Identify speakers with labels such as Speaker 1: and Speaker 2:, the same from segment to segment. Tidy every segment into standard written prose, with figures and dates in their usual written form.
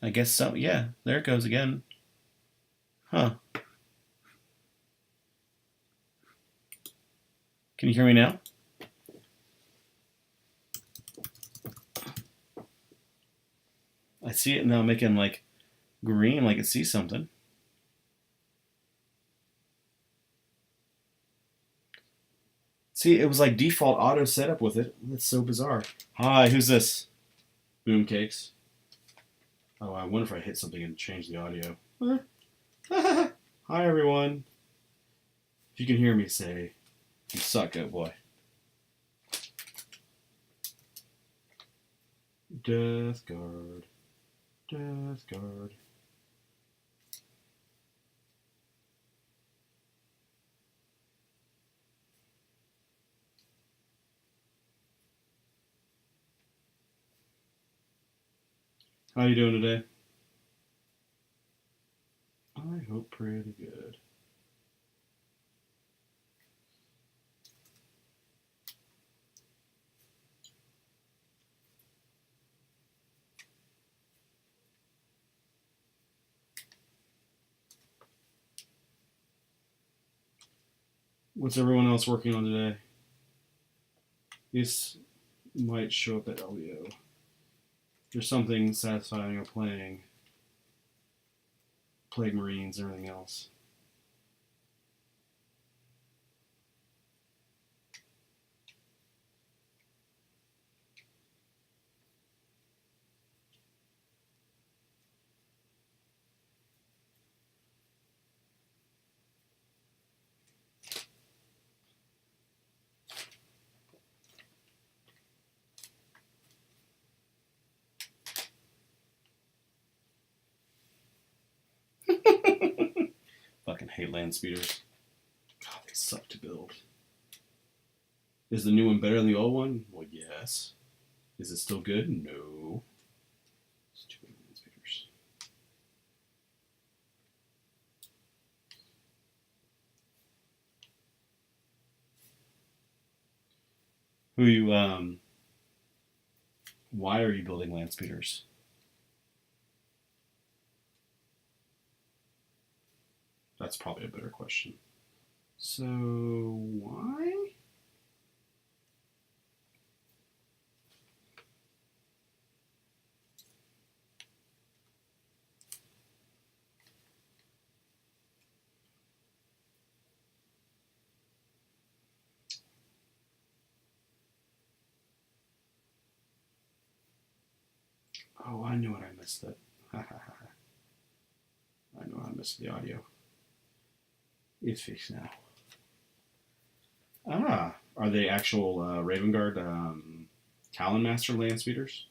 Speaker 1: I guess so. Yeah, there it goes again. Huh. Can you hear me now? I see it now making like green, like it sees something. See, it was like default auto setup with it. That's so bizarre. Hi, who's this? Boomcakes. Oh, I wonder if I hit something and change the audio. Hi, everyone. If you can hear me, say, you suck, Goatboy. Death guard. Death guard. How you doing today? I hope pretty good. What's everyone else working on today? This might show up at LEO. There's something satisfying of playing Plague Marines and everything else. Fucking hate land speeders. God, they suck to build. Is the new one better than the old one? Well, yes. Is it still good? No. Stupid land speeders. Who you Why are you building land speeders? That's probably a better question. So why? Oh, I knew what I missed that. I know I missed the audio. It's fixed now. Ah, are they actual Raven Guard Talon Master land speeders?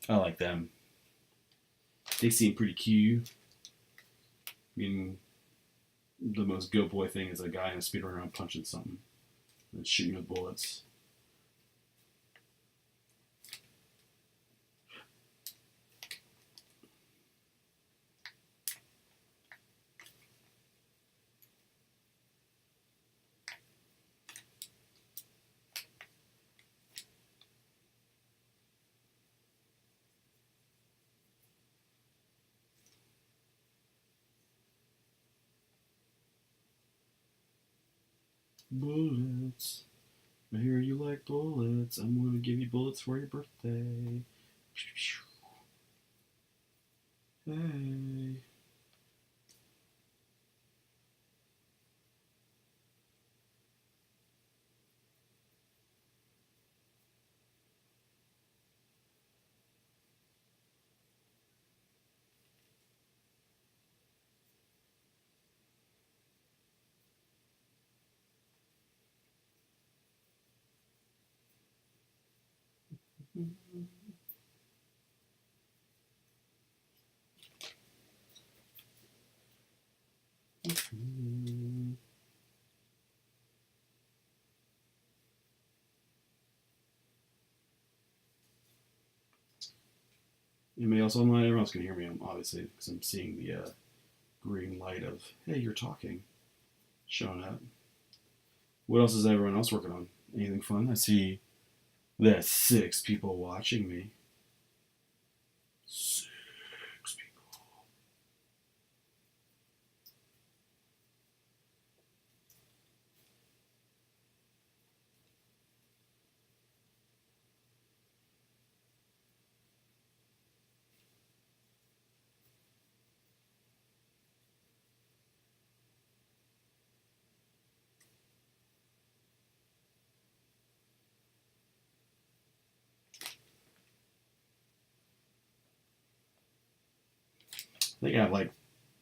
Speaker 1: I like them. They seem pretty cute. I mean, the most Goatboy thing is a guy in a speeder around punching something and shooting with bullets. Bullets. I hear you like bullets. I'm going to give you bullets for your birthday. Hey. Anybody else online? Everyone else can hear me, obviously, because I'm seeing the green light of, hey, you're talking, showing up. What else is everyone else working on? Anything fun? I see there's 6 people watching me. 6 people. I think I have like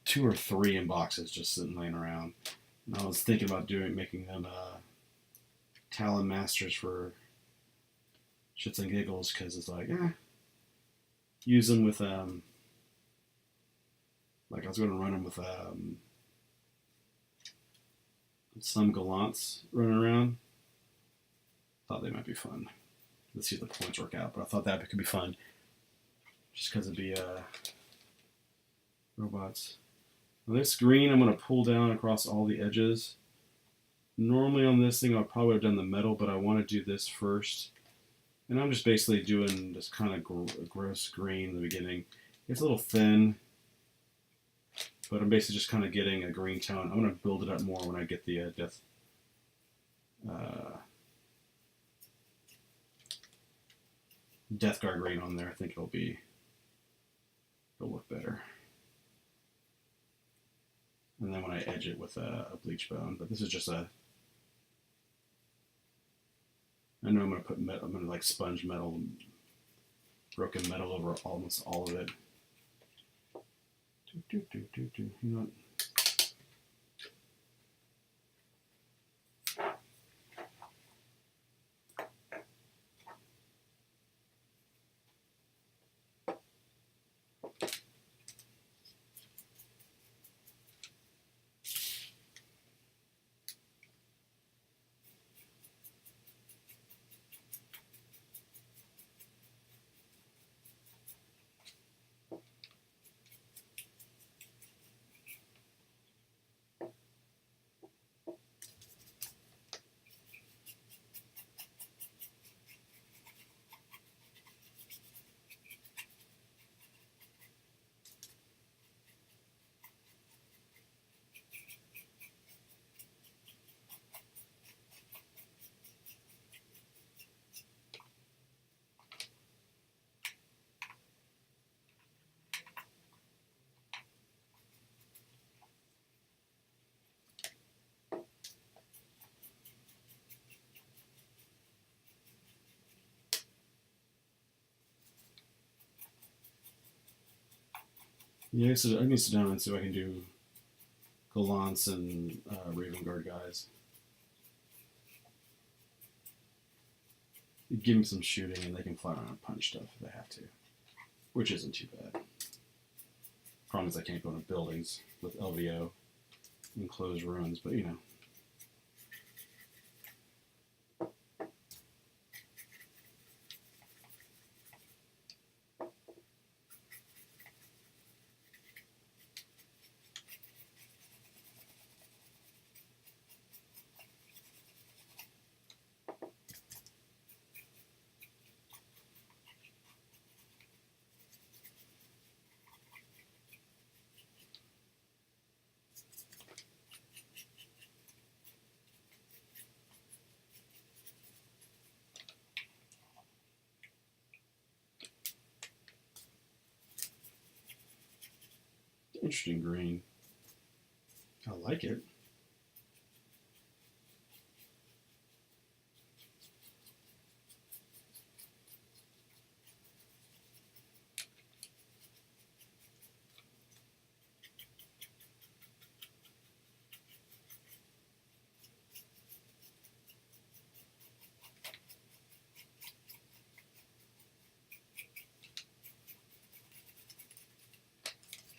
Speaker 1: 2 or 3 in boxes just sitting laying around. And I was thinking about making them Talon Masters for shits and giggles because it's like, use them with like I was going to run them with some gallants running around. Thought they might be fun. Let's see if the points work out, but I thought that could be fun just because it'd be robots. Now this green I'm going to pull down across all the edges. Normally on this thing I probably would have done the metal, but I want to do this first. And I'm just basically doing this kind of gross green in the beginning. It's a little thin, but I'm basically just kind of getting a green tone. I'm going to build it up more when I get the Death Guard green on there. I think it'll look better. And then when I edge it with a bleach bone, but this is just I know I'm going to put metal, I'm going to like sponge metal, broken metal over almost all of it. You know what? Yeah, so I can sit down and see if I can do Gallants and Raven Guard guys. Give them some shooting and they can fly around and punch stuff if they have to, which isn't too bad. Problem is I can't go into buildings with LVO and closed ruins, but you know. Interesting green. I like it.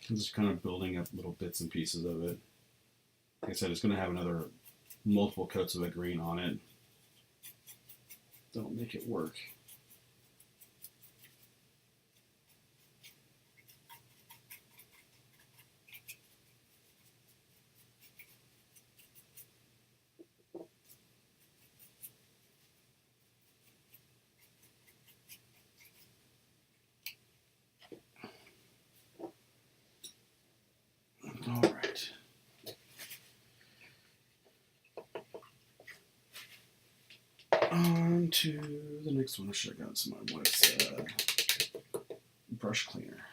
Speaker 1: I'm just kind of building up little bits and pieces of it. Like I said, it's going to have another multiple coats of a green on it. Don't make it work. right. On to the next one. I should have got some of my wife's brush cleaner.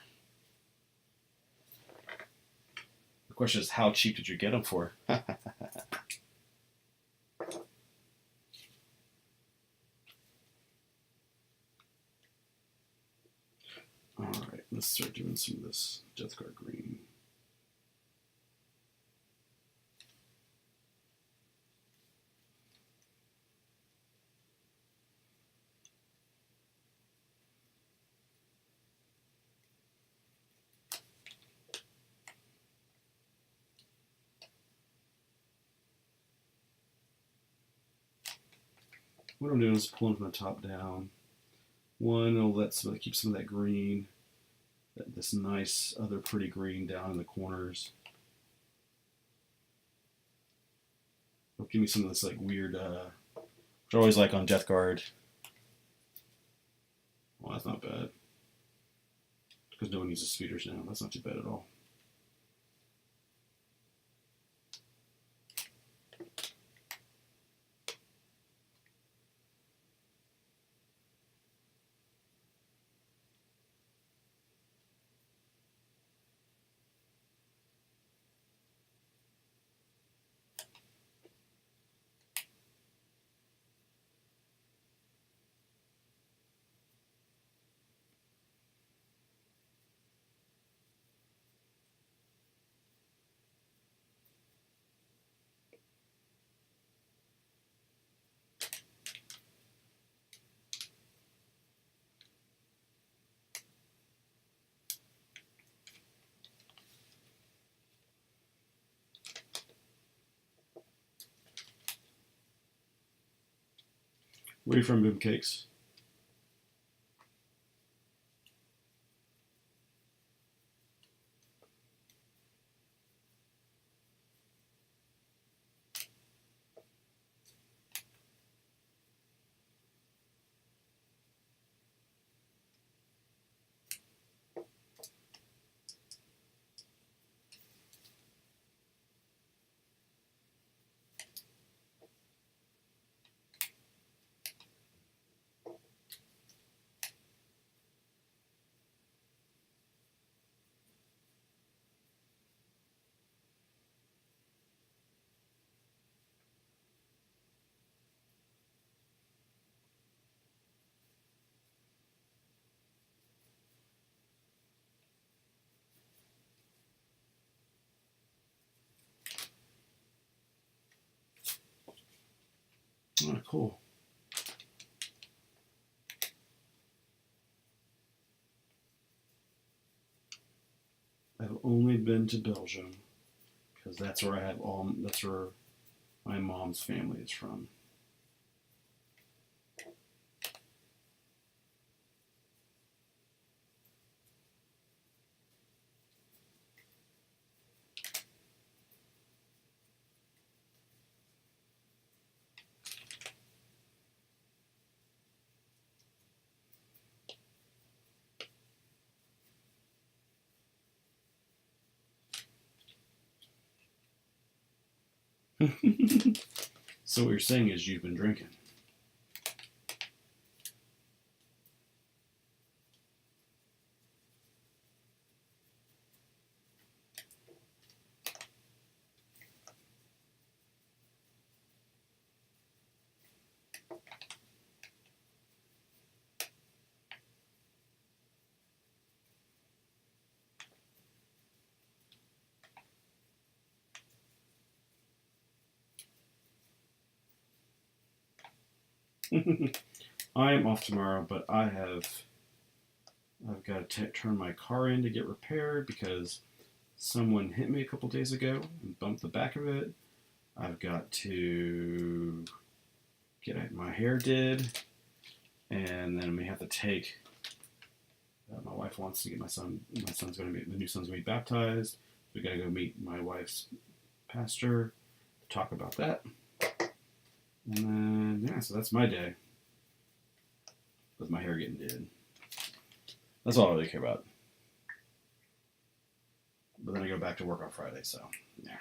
Speaker 1: The question is, how cheap did you get them for? Alright, let's start doing some of this Death Guard green. What I'm doing is pulling from the top down. One, it'll keep some of that green, this nice other pretty green down in the corners. It'll give me some of this like weird, which I always like on Death Guard. Well, that's not bad. Because no one uses speeders now. That's not too bad at all. Where are you from, Boom Cakes? Oh, cool. I've only been to Belgium because that's where that's where my mom's family is from. So what you're saying is you've been drinking. I am off tomorrow, but I've got to turn my car in to get repaired because someone hit me a couple days ago and bumped the back of it. I've got to get my hair did, and then we have to take. My wife wants to get my son. My son's going to be the new son's going to be baptized. We got to go meet my wife's pastor to talk about that. And then so that's my day with my hair getting did. That's all I really care about. But then I go back to work on Friday, so yeah.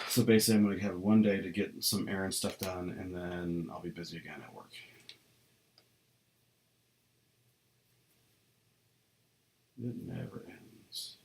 Speaker 1: So basically, I'm going to have one day to get some errand stuff done, and then I'll be busy again at work. It never ends.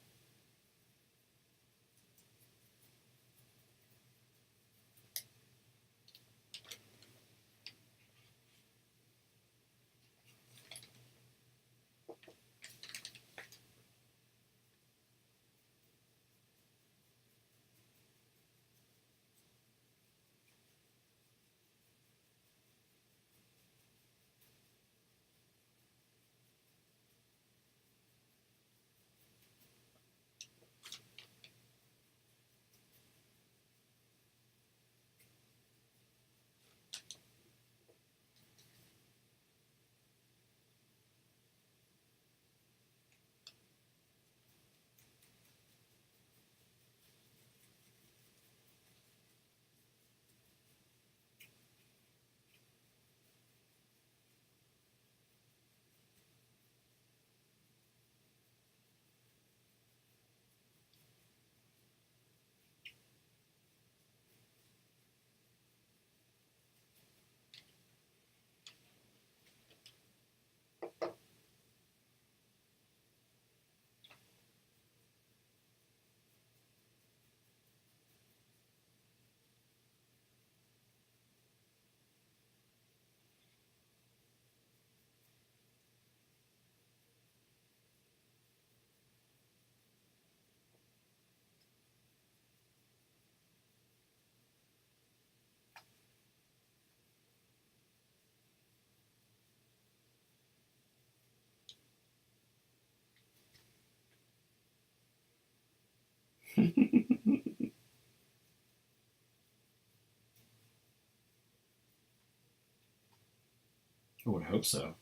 Speaker 1: I would hope so.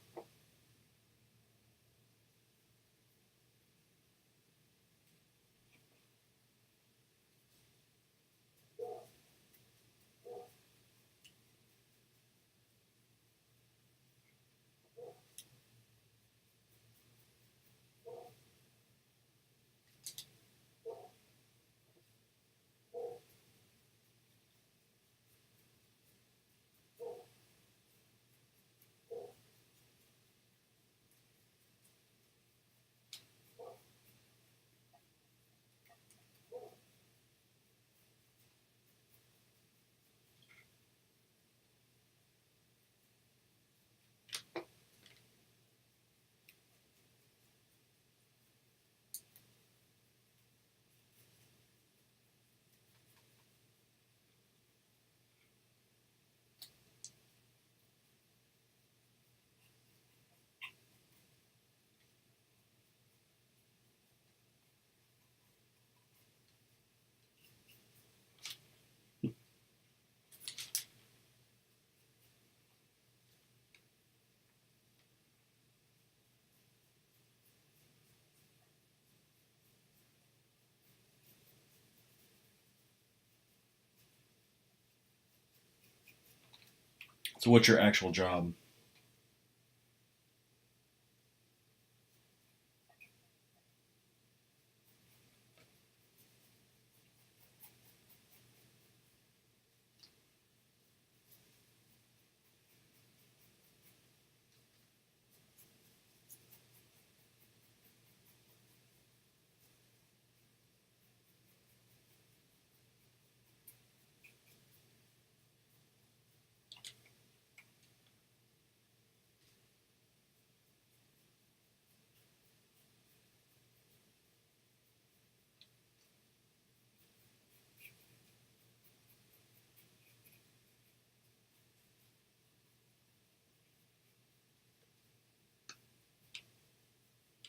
Speaker 1: So, what's your actual job?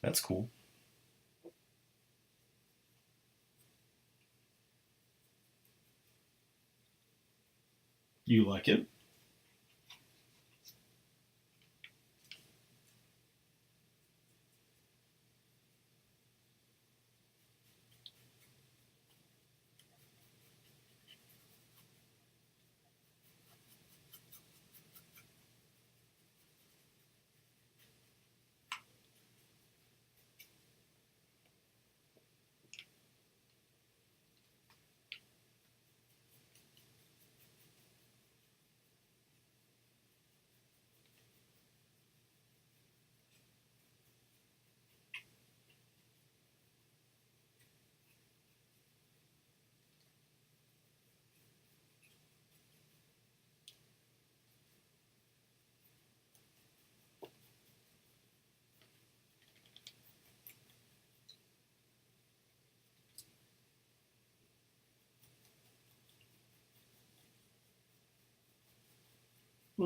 Speaker 1: That's cool. You like it?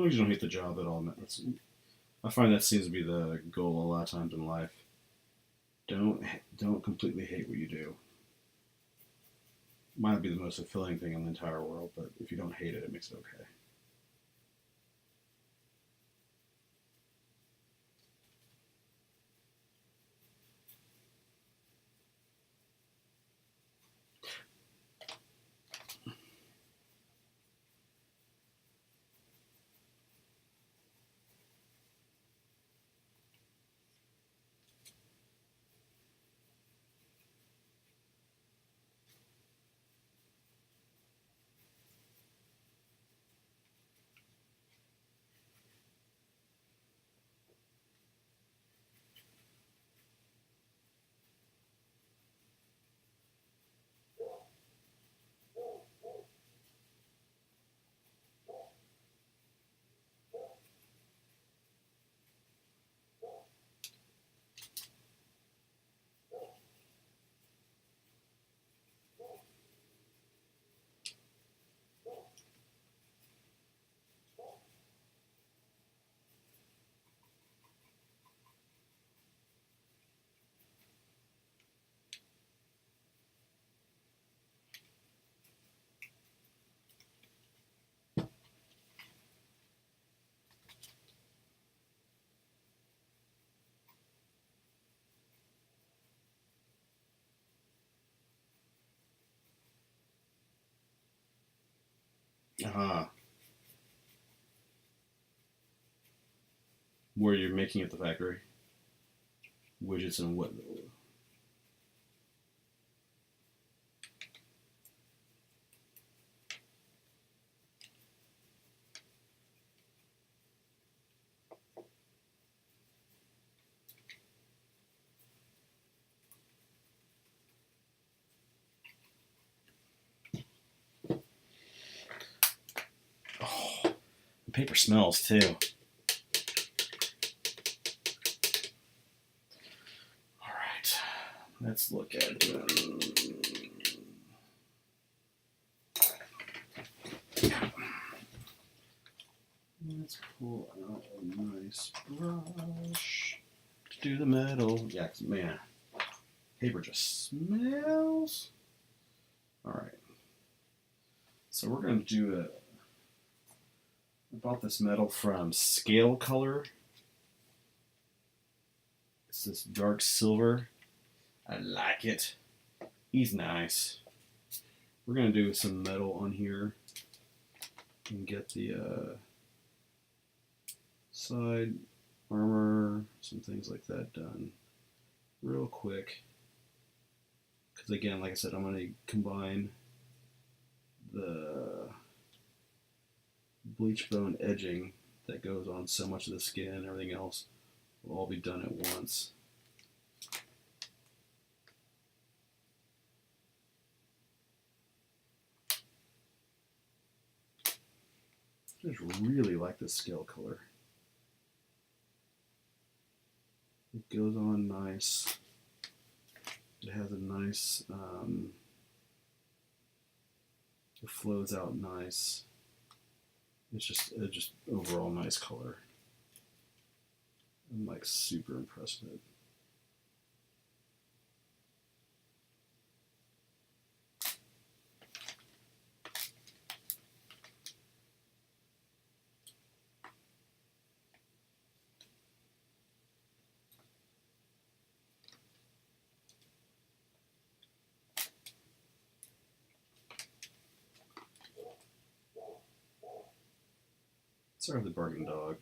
Speaker 1: long as you don't hate the job at all. I find that seems to be the goal a lot of times in life. Don't completely hate what you do. Might be the most fulfilling thing in the entire world, but if you don't hate it, it makes it okay. Aha. Where you're making at the factory? Widgets and what? Oh, the paper smells too. All right, let's look at. Let's pull out a nice brush to do the metal. Yeah, man, paper just smells. All right, so we're gonna do I bought this metal from Scale Color. It's this dark silver. I like it. He's nice. We're gonna do some metal on here and get the side armor, some things like that done real quick. Because again, like I said, I'm gonna combine the bleach bone edging that goes on so much of the skin and everything else will all be done at once. I just really like this Scale Color. It goes on nice. It has a nice, it flows out nice. It's just overall nice color. I'm like super impressed with it. Sorry, the barking dog.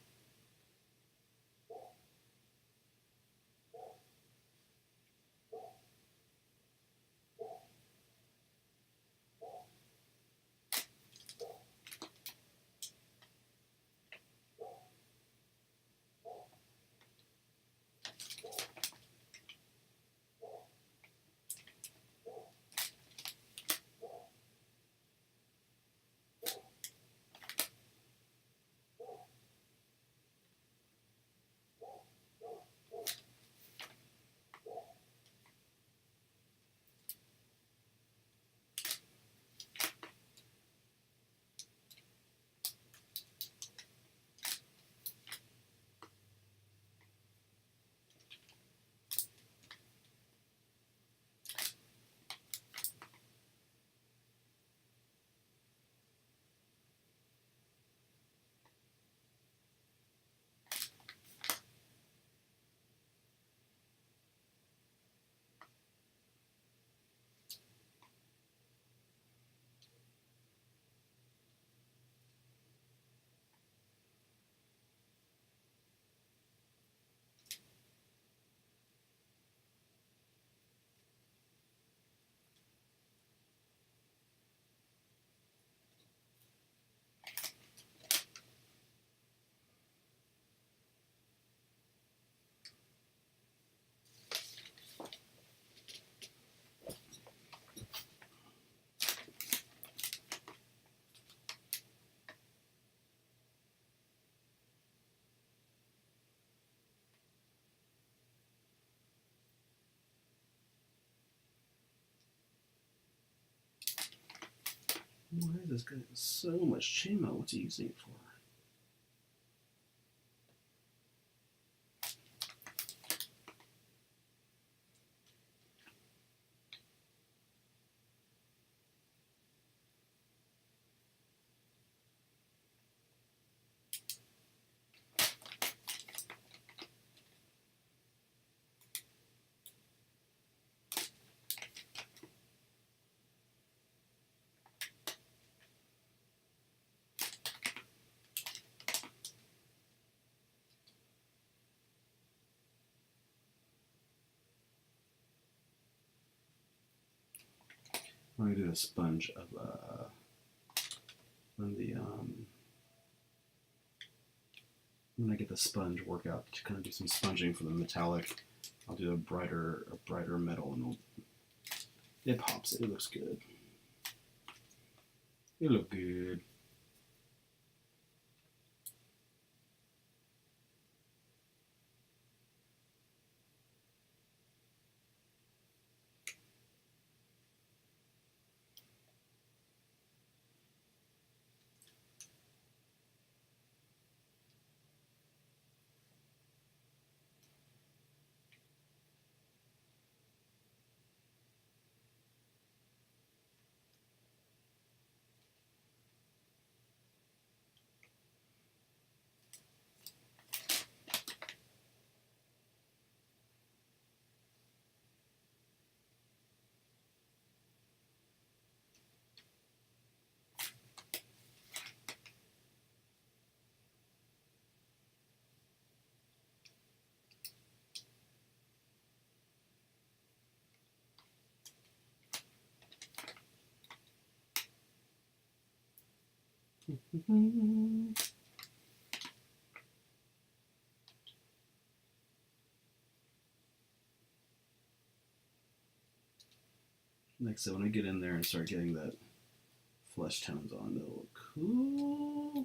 Speaker 1: Why is this guy so much chainmail? What's he using it for? I'm going to do a sponge of when I get the sponge workout to kind of do some sponging for the metallic. I'll do a brighter metal, and it pops. It looks good. It look good. Like I said, when I get in there and start getting that flesh tones on, it'll look cool.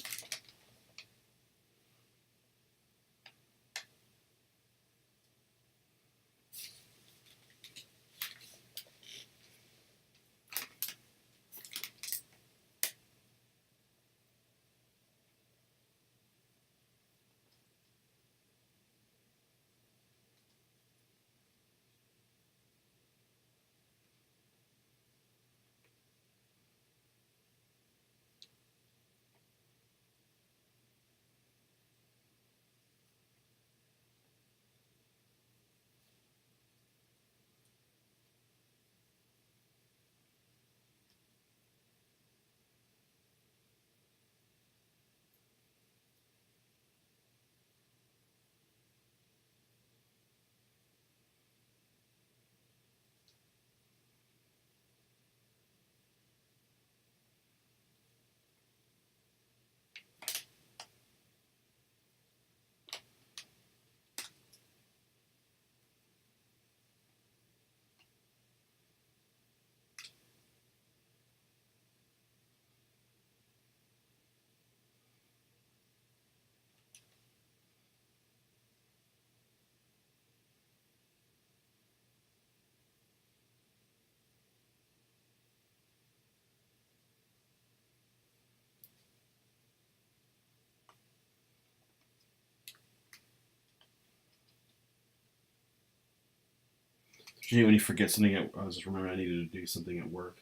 Speaker 1: When you forget something, I was just remembering I needed to do something at work,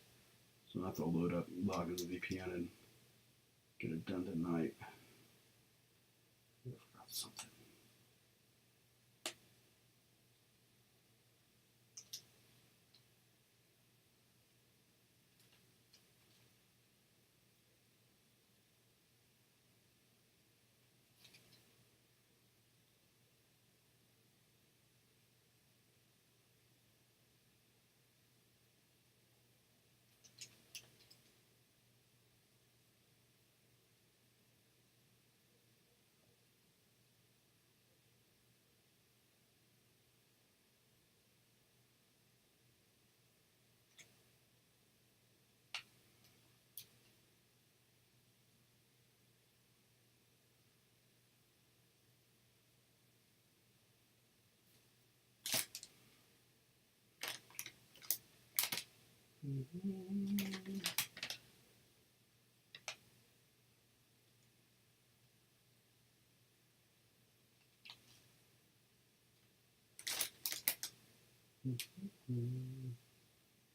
Speaker 1: so I have to log into the VPN and get it done tonight. I forgot something.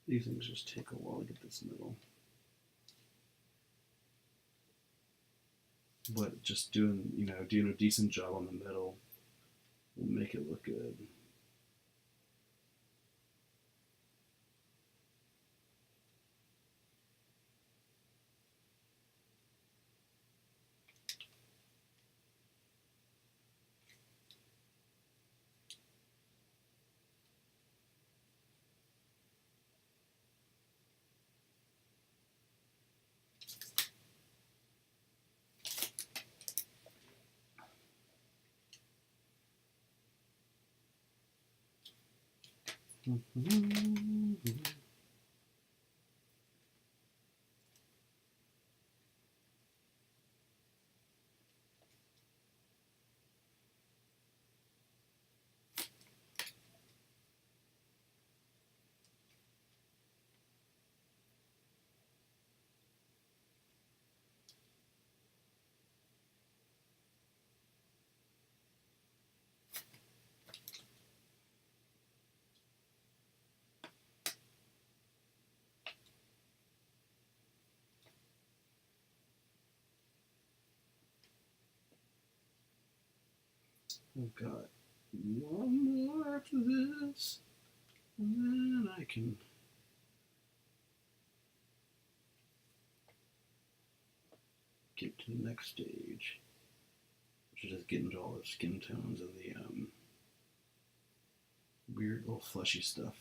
Speaker 1: These things just take a while to get this middle. But just doing a decent job on the middle will make it look good. I've got one more after this, and then I can get to the next stage, which is just getting to all the skin tones and the weird little fleshy stuff.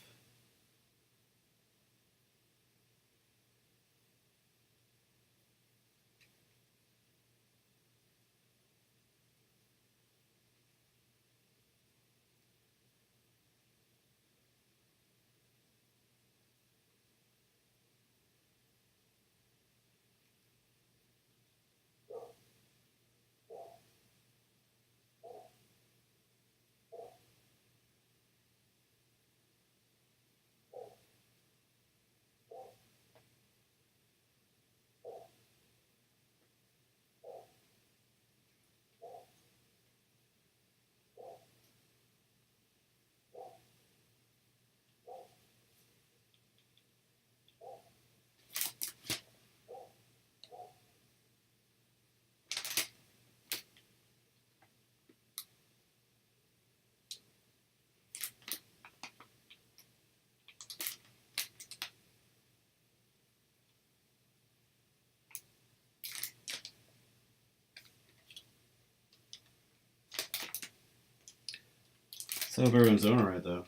Speaker 1: So I hope everyone's doing alright though.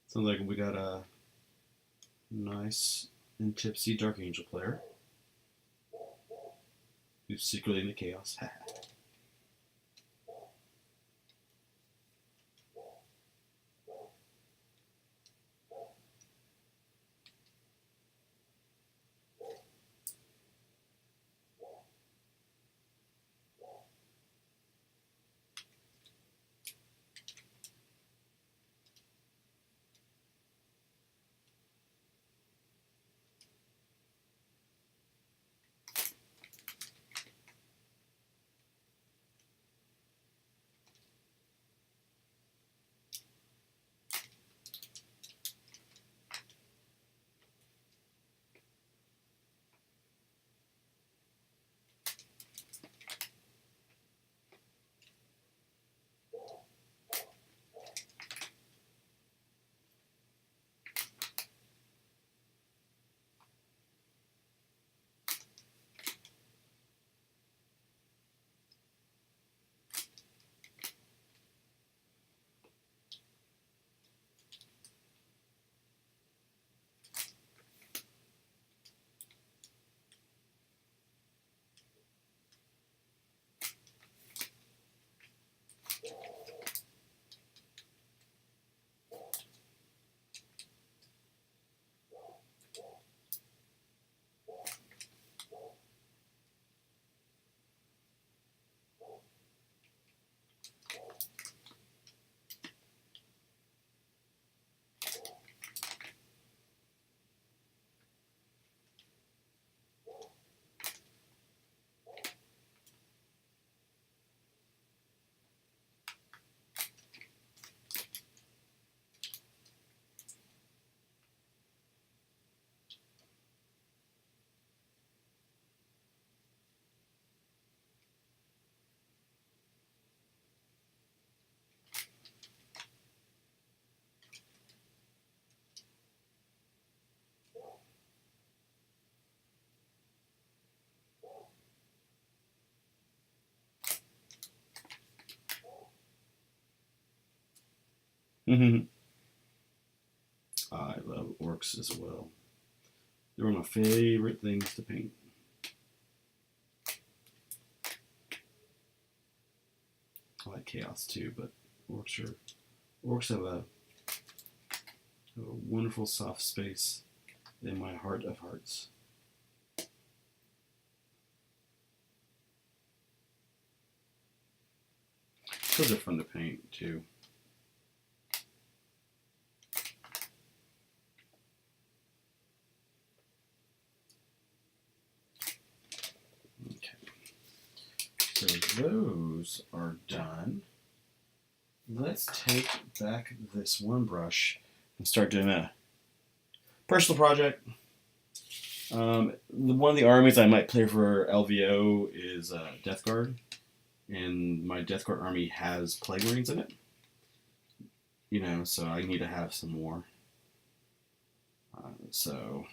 Speaker 1: Sounds like we got a nice and tipsy Dark Angel player who's secretly into chaos. I love orcs as well. They're one of my favorite things to paint. I like chaos too, but orcs have a wonderful soft space in my heart of hearts. Those are fun to paint too. Okay, so those are done. Let's take back this one brush and start doing a personal project. One of the armies I might play for LVO is Death Guard, and my Death Guard army has Plague Marines in it. You know, so I need to have some more. So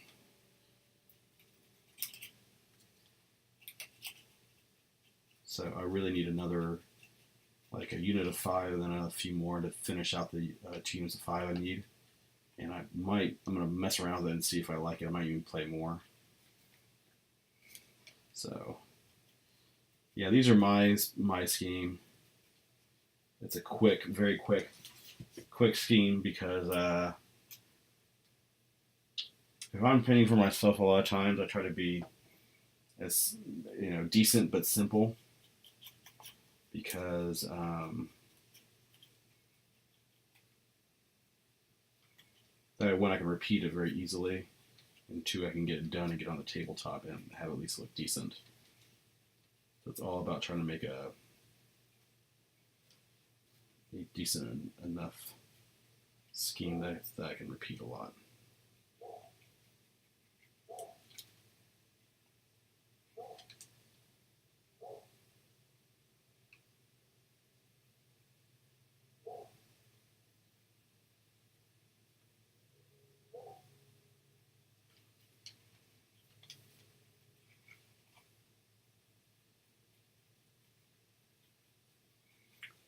Speaker 1: I really need another, like a unit of 5, and then a few more to finish out the 2 units of 5 I need. And I'm going to mess around with it and see if I like it. I might even play more. So, yeah, these are my scheme. It's a quick, very quick scheme because if I'm painting for myself, a lot of times I try to be as decent but simple, because that one I can repeat it very easily, and 2 I can get it done and get on the tabletop and have it at least look decent. So it's all about trying to make a decent enough scheme that I can repeat a lot.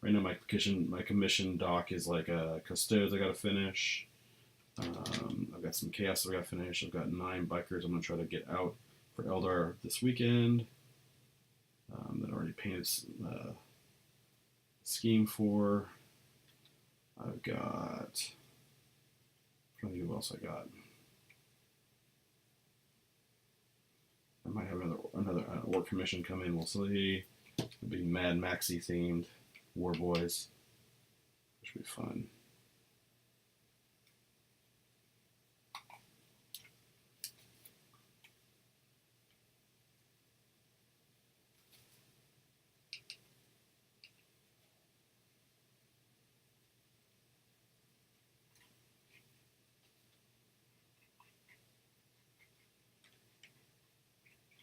Speaker 1: Right now my commission doc is like a Custodes I gotta finish. I've got some Chaos I gotta finish. I've got 9 Bikers I'm gonna try to get out for Eldar this weekend. That I already painted scheme for. I've got, I'm trying to think what else I got. I might have another Orc commission come in. We'll see. It'll be Mad Maxi themed War Boys. Which should be fun.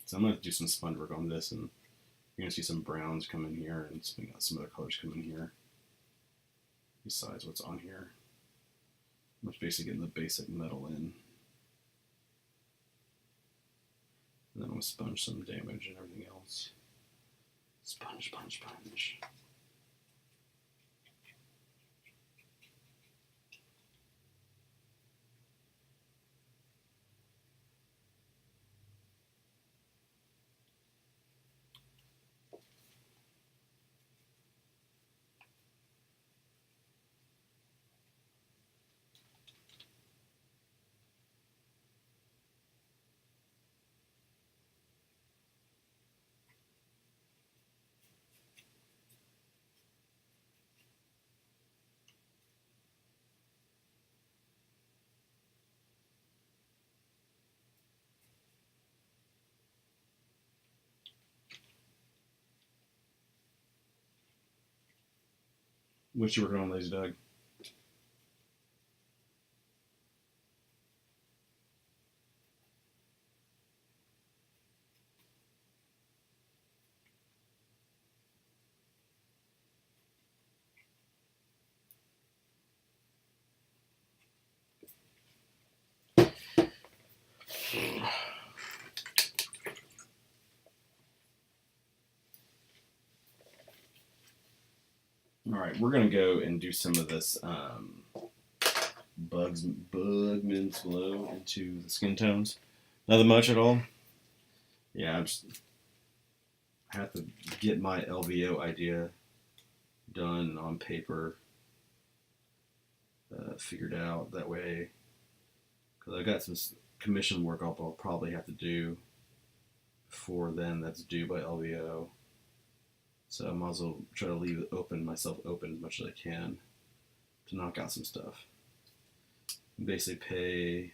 Speaker 1: So I'm going to do some sponge work on this, and you're going to see some browns come in here and some other colors come in here besides what's on here. I'm just basically getting the basic metal in. And then I'm going to sponge some damage and everything else. Sponge, sponge, sponge. What you working on, Lazy Doug? All right, we're going to go and do some of this Bugman's Glow into the skin tones. Nothing much at all. Yeah, I have to get my LVO idea done on paper, figured out that way. Because I got some commission work I'll probably have to do before then. That's due by LVO. So I might as well try to leave myself open as much as I can to knock out some stuff. And basically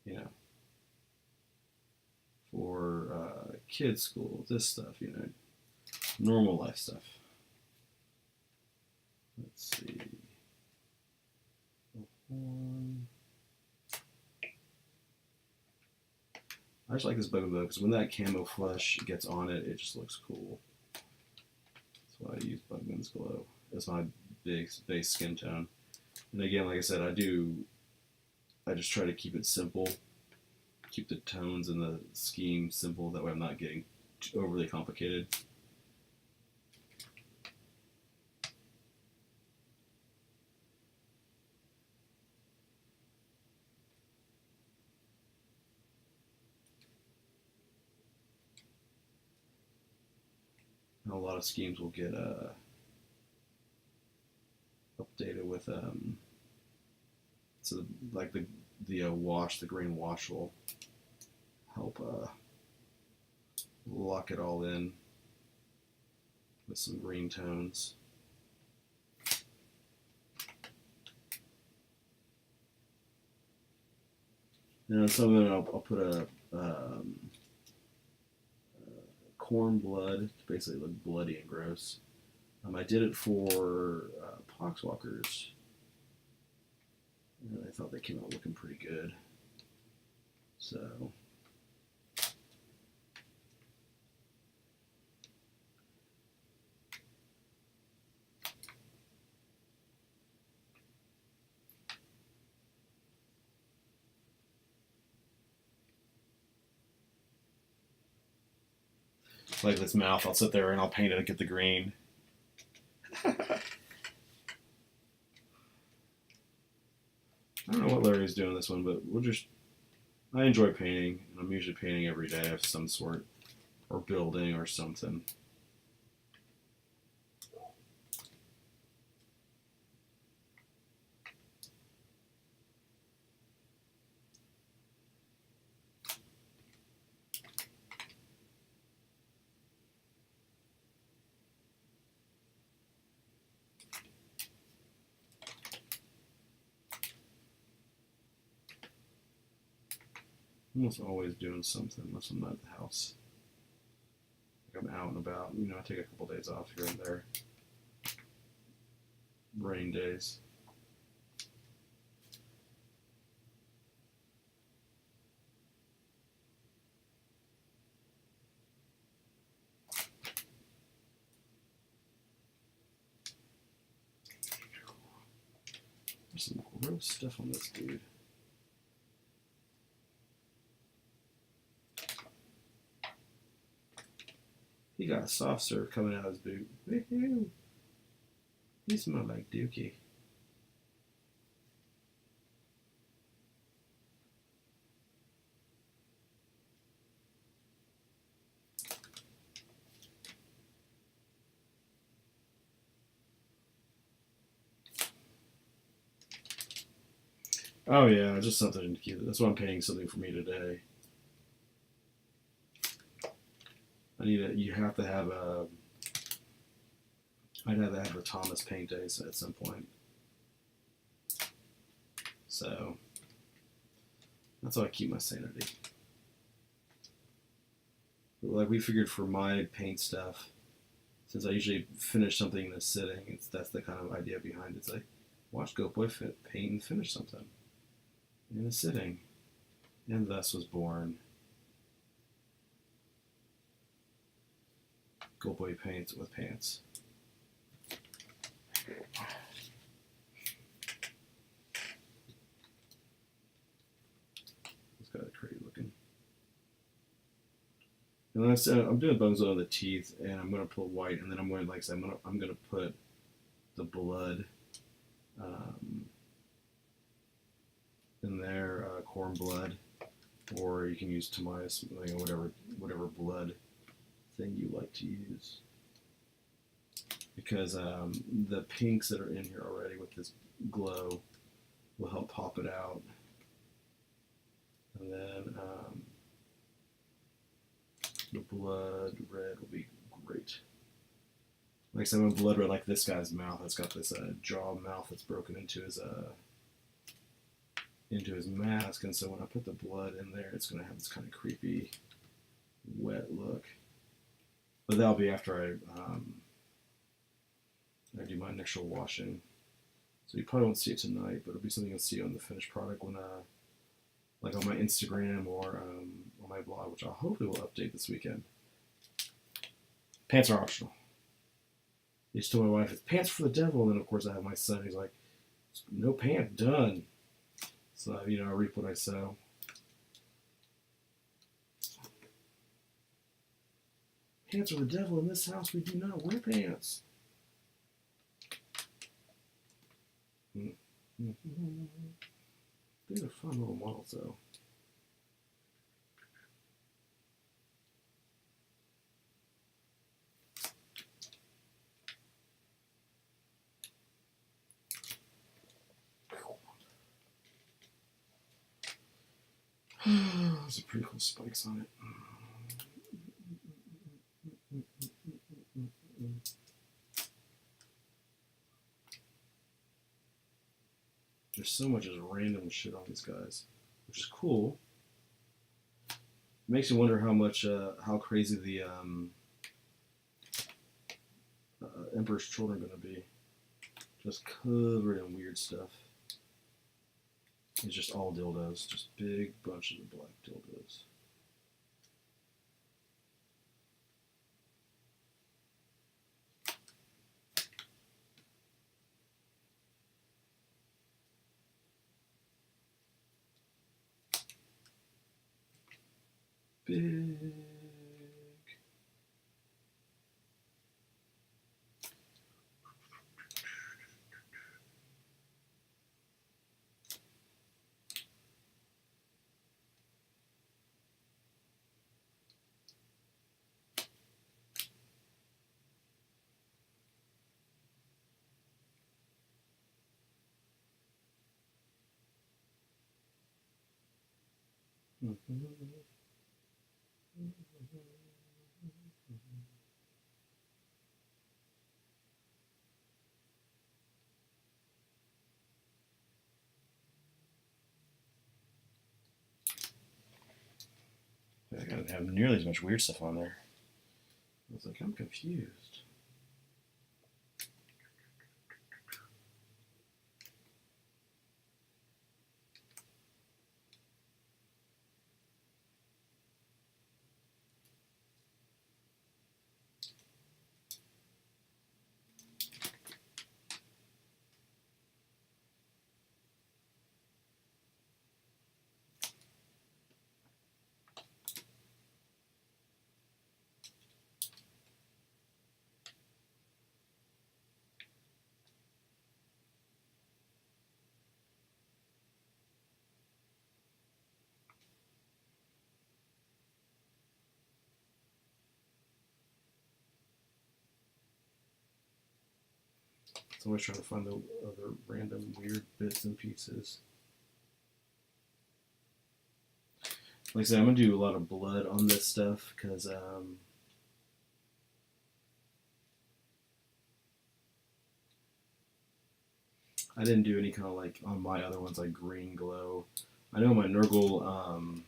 Speaker 1: pay, for kids' school, this stuff, normal life stuff. Let's see. I just like this Bugman Glow because when that camo flesh gets on it, it just looks cool. That's why I use Bugman's Glow as my base skin tone. And again, like I said, I just try to keep it simple, keep the tones and the scheme simple. That way I'm not getting overly complicated. A lot of schemes will get updated with so like the wash, the green wash will help lock it all in with some green tones. And some of it I'll put a corn blood to basically look bloody and gross. I did it for Poxwalkers, and I thought they came out looking pretty good. So like this mouth, I'll sit there and I'll paint it to get the green. I don't know what Larry's doing this one, but I enjoy painting, and I'm usually painting every day of some sort, or building or something. I'm almost always doing something unless I'm not at the house. Like I'm out and about. I take a couple days off here and there. Rain days. There's some gross stuff on this dude. He got a soft serve coming out of his boot. Woo-hoo. He smelled like Dookie. Oh yeah, just something to keep. That's why I'm painting something for me today. You have to have I'd have to have a Thomas paint day at some point. So that's how I keep my sanity. But like we figured for my paint stuff, since I usually finish something in a sitting, that's the kind of idea behind it. It's like, watch Goatboy paint and finish something in a sitting. And thus was born Goatboy Paints with Pants. It's got a pretty looking. And then I said I'm doing bones on the teeth, and I'm going to pull white, and then I'm going to put the blood corn blood, or you can use Tamias, whatever blood thing you like to use. Because the pinks that are in here already with this glow will help pop it out. And then the blood red will be great. Like I said, when blood red, like this guy's mouth, has got this jaw mouth that's broken into his mask, and so when I put the blood in there, it's going to have this kind of creepy, wet look. But that'll be after I do my initial washing. So you probably won't see it tonight, but it'll be something you'll see on the finished product when, like on my Instagram or on my blog, which I hopefully will update this weekend. Pants are optional. I just told my wife, it's pants for the devil, and then of course I have my son, he's like, no pants, done. So, I reap what I sow. Pants are the devil. In this house, we do not wear pants. These are fun little models, though. Those are pretty cool spikes on it. There's so much just random shit on these guys, which is cool. It makes you wonder how crazy the Emperor's Children are going to be. Just covered in weird stuff. It's just all dildos, just big bunches of black dildos. Big. I gotta have nearly as much weird stuff on there. I was like, I'm confused. It's always trying to find the other random weird bits and pieces. Like I said, I'm going to do a lot of blood on this stuff because I didn't do any kind of like on my other ones like green glow. I know my Nurgle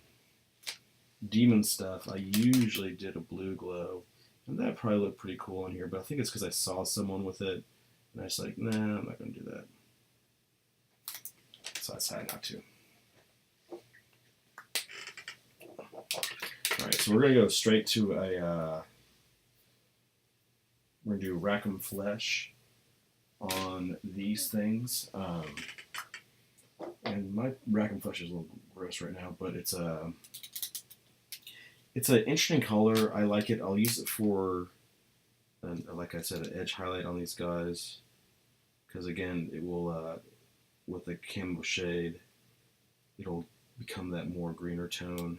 Speaker 1: demon stuff, I usually did a blue glow. And that probably looked pretty cool in here, but I think it's because I saw someone with it. And I was like, nah, I'm not going to do that. So I decided not to. Alright, so we're going to go straight to we're going to do Rackham Flesh on these things. And my Rackham Flesh is a little gross right now, but it's an interesting color. I like it. I'll use it for, like I said, an edge highlight on these guys. Because again, it will, with the camo shade, it'll become that more greener tone.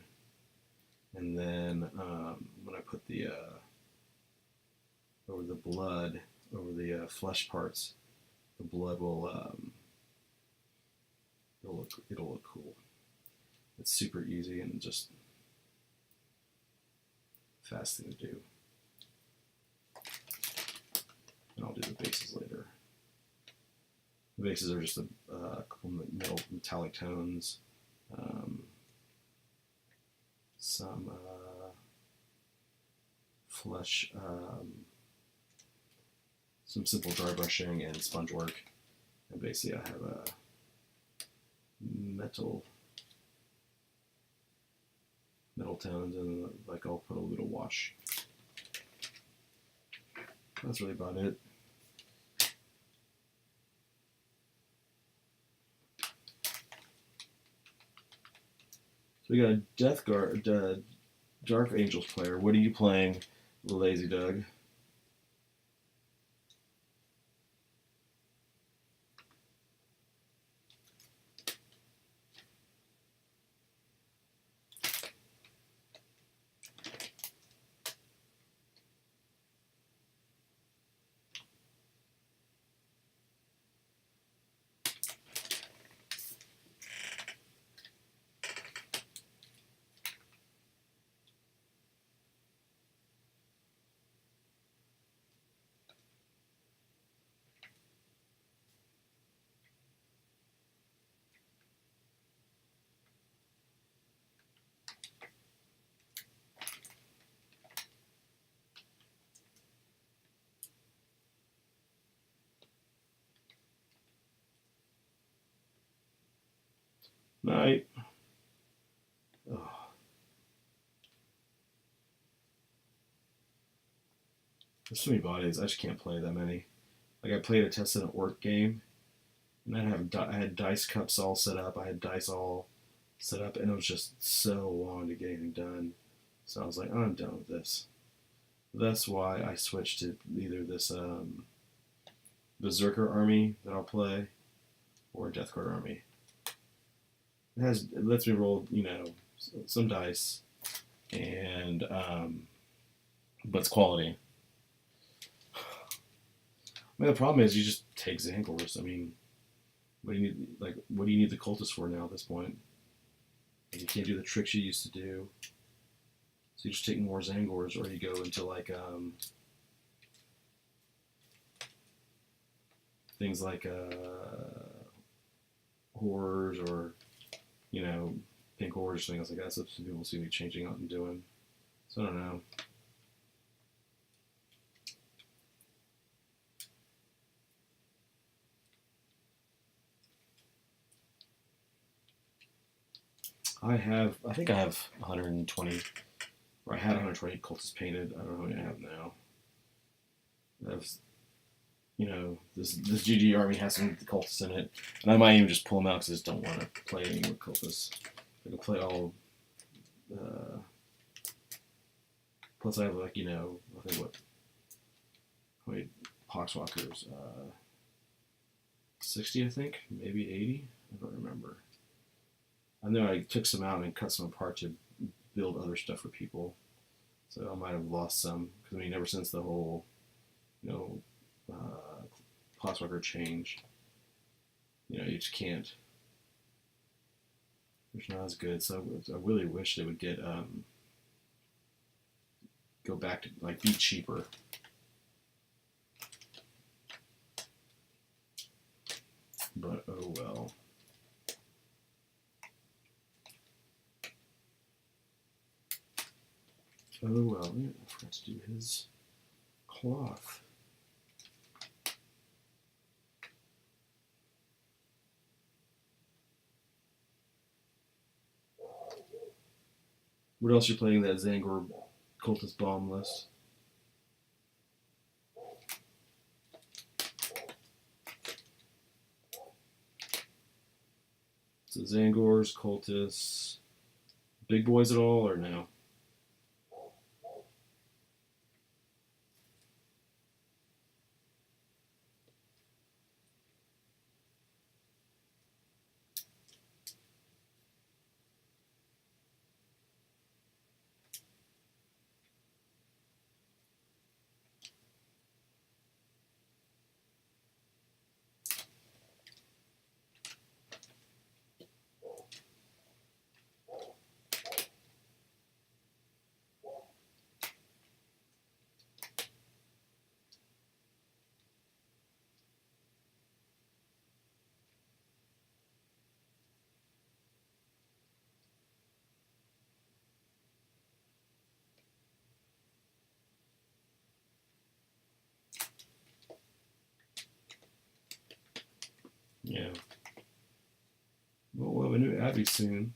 Speaker 1: And then when I put the over the blood, over the flesh parts, the blood will it'll look cool. It's super easy and just fast thing to do. And I'll do the bases later. The bases are just a couple metallic tones, some flesh, some simple dry brushing and sponge work. And basically I have a metal tones, and like I'll put a little wash. That's really about it. So we got a Dark Angels player. What are you playing, Lazy Doug? Night. Oh. There's so many bodies. I just can't play that many. Like I played a test in an orc game, and I had dice cups all set up. I had dice all set up, and it was just so long to get anything done. So I was like, I'm done with this. That's why I switched to either this Berserker army that I'll play, or Death Guard army. It lets me roll, some dice, and but it's quality. I mean, the problem is you just take Zangors. I mean, what do you need? Like, what do you need the cultist for now at this point? Like, you can't do the tricks you used to do. So you just take more Zangors, or you go into like things like horrors, or pink horrors, things like that. So some people see me changing out and doing. So I don't know. I think I have 120, or I had 120 cultists painted. I don't know how many I have now. This GG army has some cultists in it, and I might even just pull them out because I just don't want to play any more cultists. I can play all. Plus, I have I think how many Poxwalkers? 60, I think, maybe 80. I don't remember. I know I took some out and cut some apart to build other stuff for people, so I might have lost some. Because I mean, ever since the whole, Poxwalker change, you just can't. It's not as good. So I really wish they would get go back to be cheaper. But oh well. Oh well, I forgot to do his cloth. What else are you playing that Zangor Cultist Bomb list? So Zangors, Cultists, big boys at all, or no? have you soon.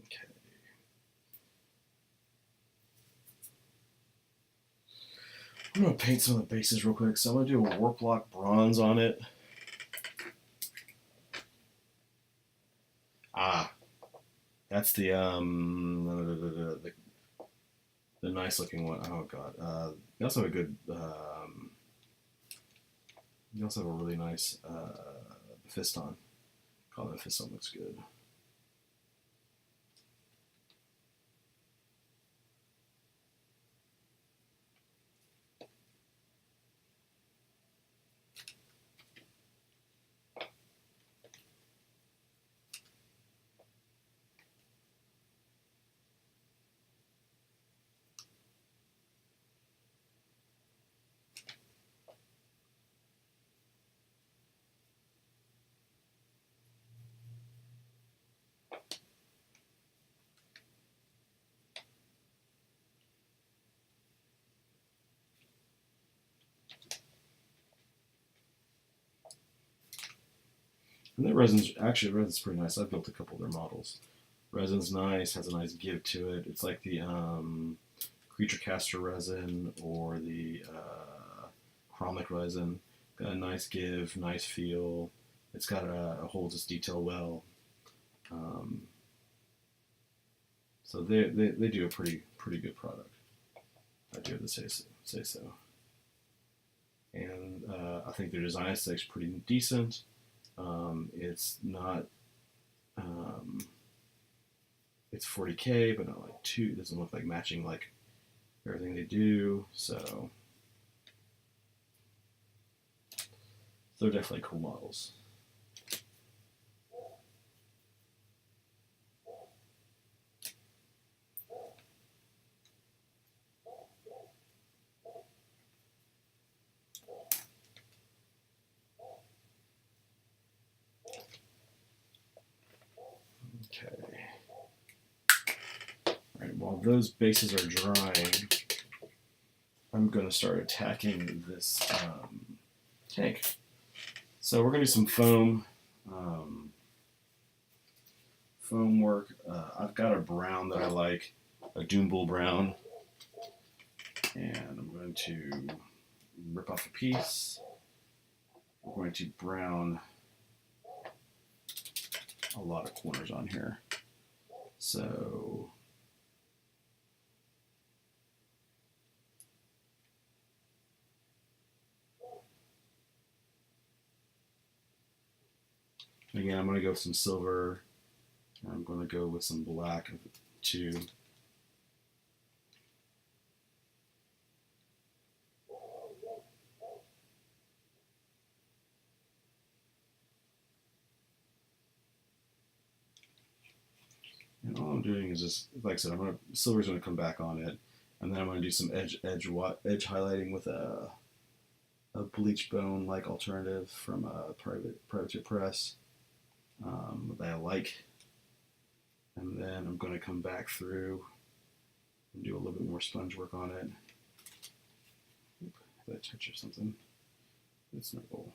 Speaker 1: Okay. I'm going to paint some of the bases real quick. So I'm going to do a warp block bronze on it. That's the nice looking one. Oh god. You also have a good. You also have a really nice fiston. Oh, that fiston looks good. And that resin's pretty nice. I've built a couple of their models. Resin's nice, has a nice give to it. It's like the creature caster resin or the chromic resin. Got a nice give, nice feel. It's got holds its detail well. So they do a pretty good product. I do have to say so. And I think their design aesthetic's pretty decent. It's not. It's 40K, but not like too. It doesn't look like matching like everything they do. So they're definitely cool models. Okay. All right. While those bases are drying, I'm going to start attacking this tank. So we're going to do some foam. Foam work. I've got a brown that I like, a Doom Bull brown, and I'm going to rip off a piece. We're going to brown a lot of corners on here. So again, I'm going to go with some silver. I'm going to go with some black too. And all I'm doing is just, like I said, silver's going to come back on it, and then I'm going to do some edge highlighting with a bleach bone like alternative from a private press that I like. And then I'm going to come back through and do a little bit more sponge work on it. Oop, did I touch or something? It's my bowl.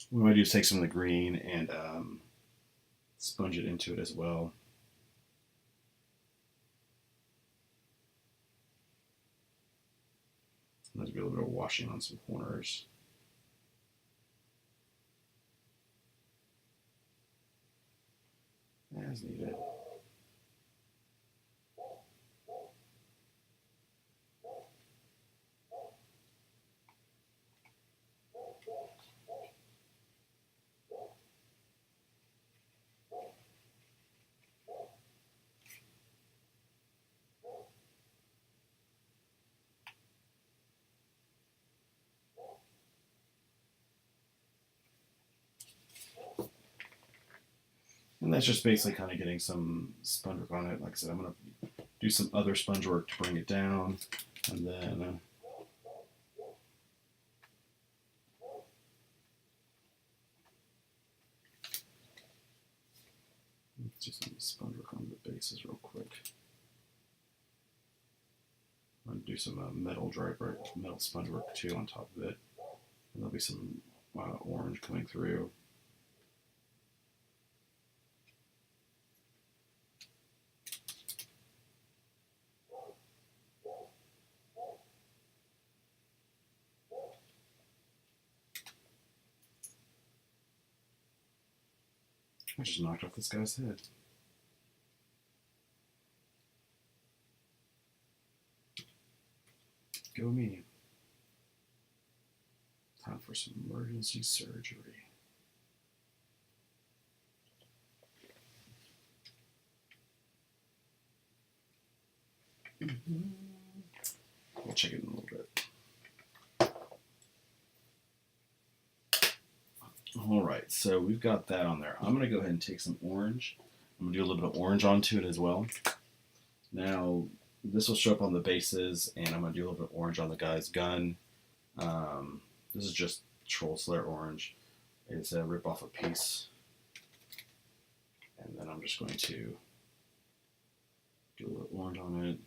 Speaker 1: What I'm going to do is take some of the green and sponge it into it as well. There's be a little bit of washing on some corners. As needed. And that's just basically kind of getting some sponge work on it. Like I said, I'm going to do some other sponge work to bring it down. And then let's do some sponge work on the bases real quick. I'm going to do some metal sponge work too on top of it. And there'll be some orange coming through. I just knocked off this guy's head. Go me. Time for some emergency surgery. We'll check it in a little bit. All right, so we've got that on there. I'm going to go ahead and take some orange. I'm going to do a little bit of orange onto it as well. Now, this will show up on the bases, and I'm going to do a little bit of orange on the guy's gun. This is just Troll Slayer orange. It's a rip off a piece. And then I'm just going to do a little orange on it.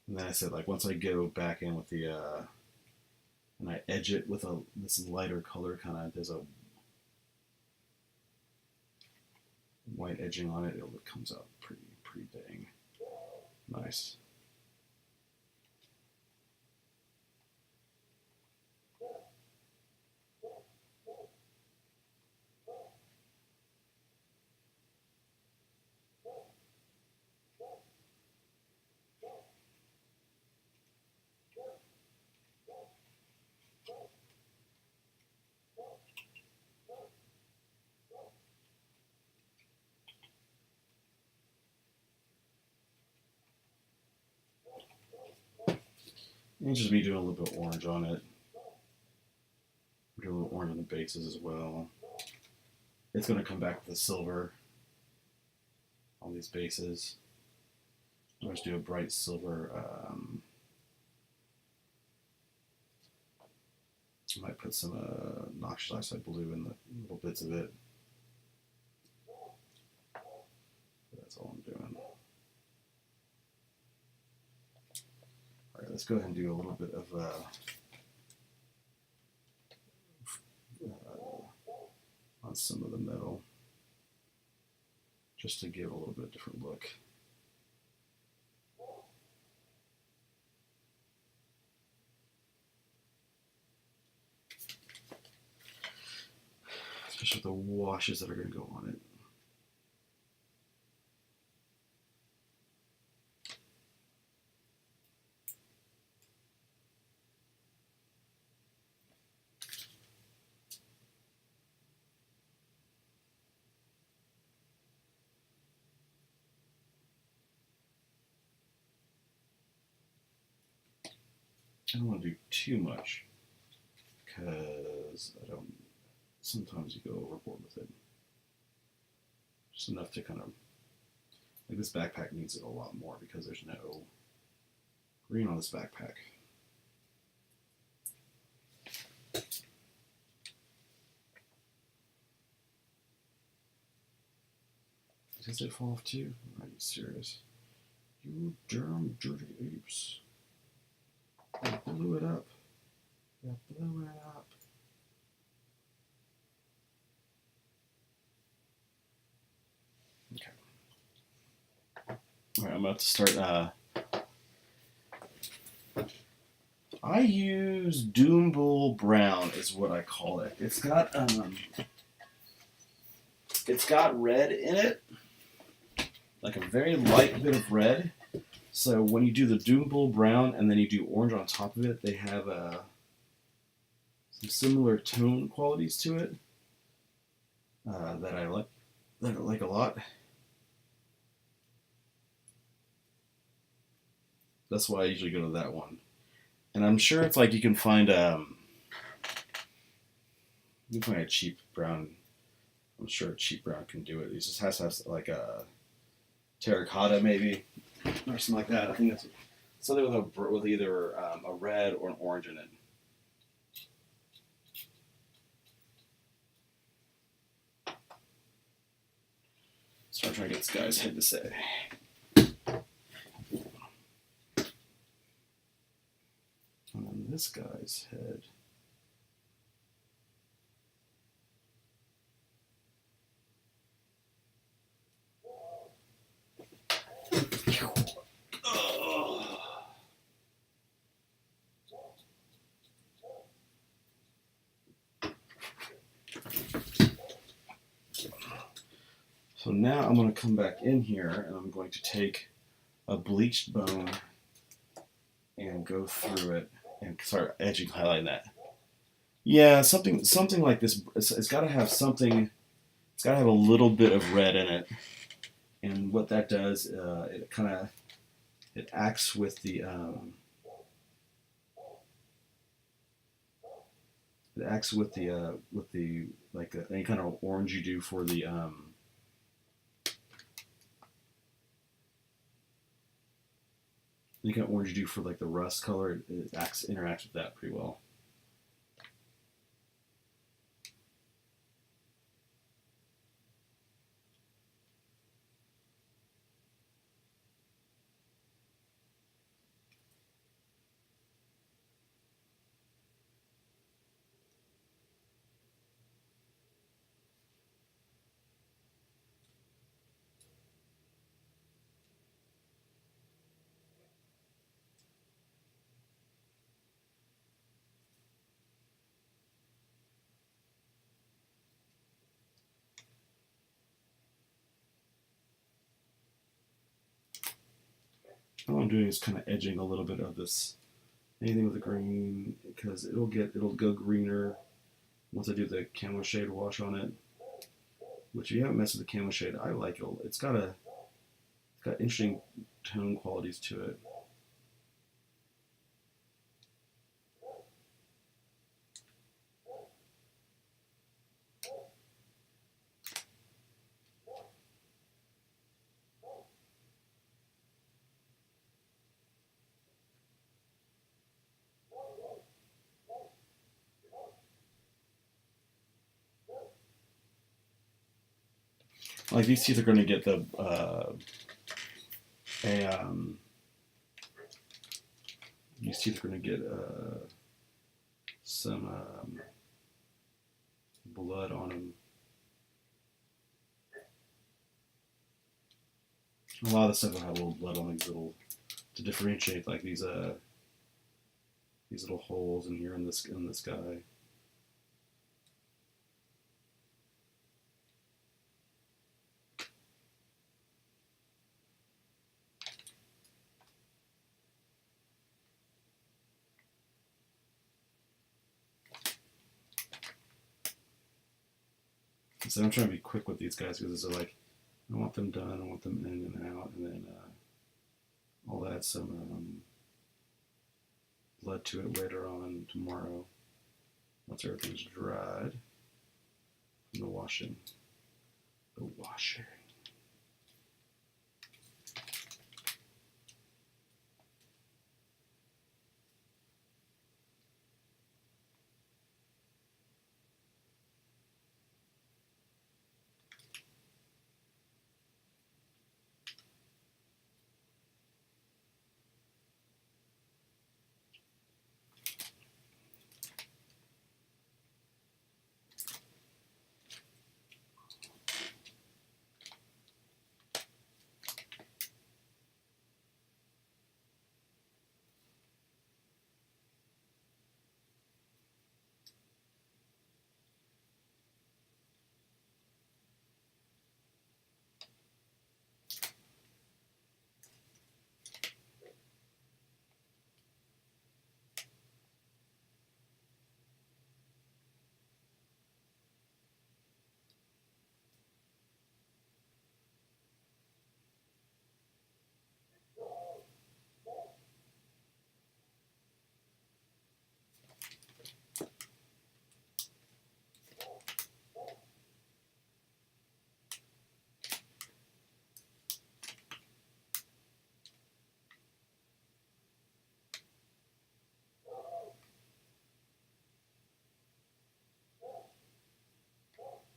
Speaker 1: And then I said, like, once I go back in with the, and I edge it with this lighter color, kind of, there's a white edging on it, it comes out pretty dang nice. And just me doing a little bit of orange on it. Do a little orange on the bases as well. It's going to come back with a silver on these bases. I'll just do a bright silver. I might put some noxious oxide blue in the little bits of it. That's all I'm doing. Alright, let's go ahead and do a little bit of on some of the metal, just to give a little bit different look. Especially with the washes that are going to go on it. I don't want to do too much because I don't. Sometimes you go overboard with it. Just enough to kind of. Like this backpack needs it a lot more because there's no green on this backpack. Does it fall off too? Are you serious? You damn dirty apes. I blew it up. I blew it up. Okay. Alright, I'm about to start. I use Doom Bull Brown is what I call it. It's got red in it, like a very light bit of red. So when you do the Doom Bull Brown and then you do orange on top of it, they have some similar tone qualities to it that I like a lot. That's why I usually go to that one. And I'm sure it's like you can find a cheap brown. I'm sure a cheap brown can do it. It just has to have like a terracotta maybe or something like that. I think that's something with either a red or an orange in it. So I'm trying to get this guy's head to say. And then this guy's head. So now I'm going to come back in here and I'm going to take a bleached bone and go through it and start edging, highlighting that. Yeah, something like this. It's got to have something. It's got to have a little bit of red in it, and what that does, it acts with the like any kind of orange you do for the any kind of orange you do for like the rust color. It interacts with that pretty well. All I'm doing is kind of edging a little bit of this, anything with the green, because it'll go greener once I do the camo shade wash on it. Which if you haven't messed with the camo shade, I like it. It's got interesting tone qualities to it. Like these teeth are going to get these teeth are going to get some blood on them. A lot of the stuff will have a little blood on these little to differentiate, like these little holes in here in this guy. So I'm trying to be quick with these guys because it's like I want them done, I want them in and out, and then I'll add some blood to it later on tomorrow once everything's dried from the washing. The washing.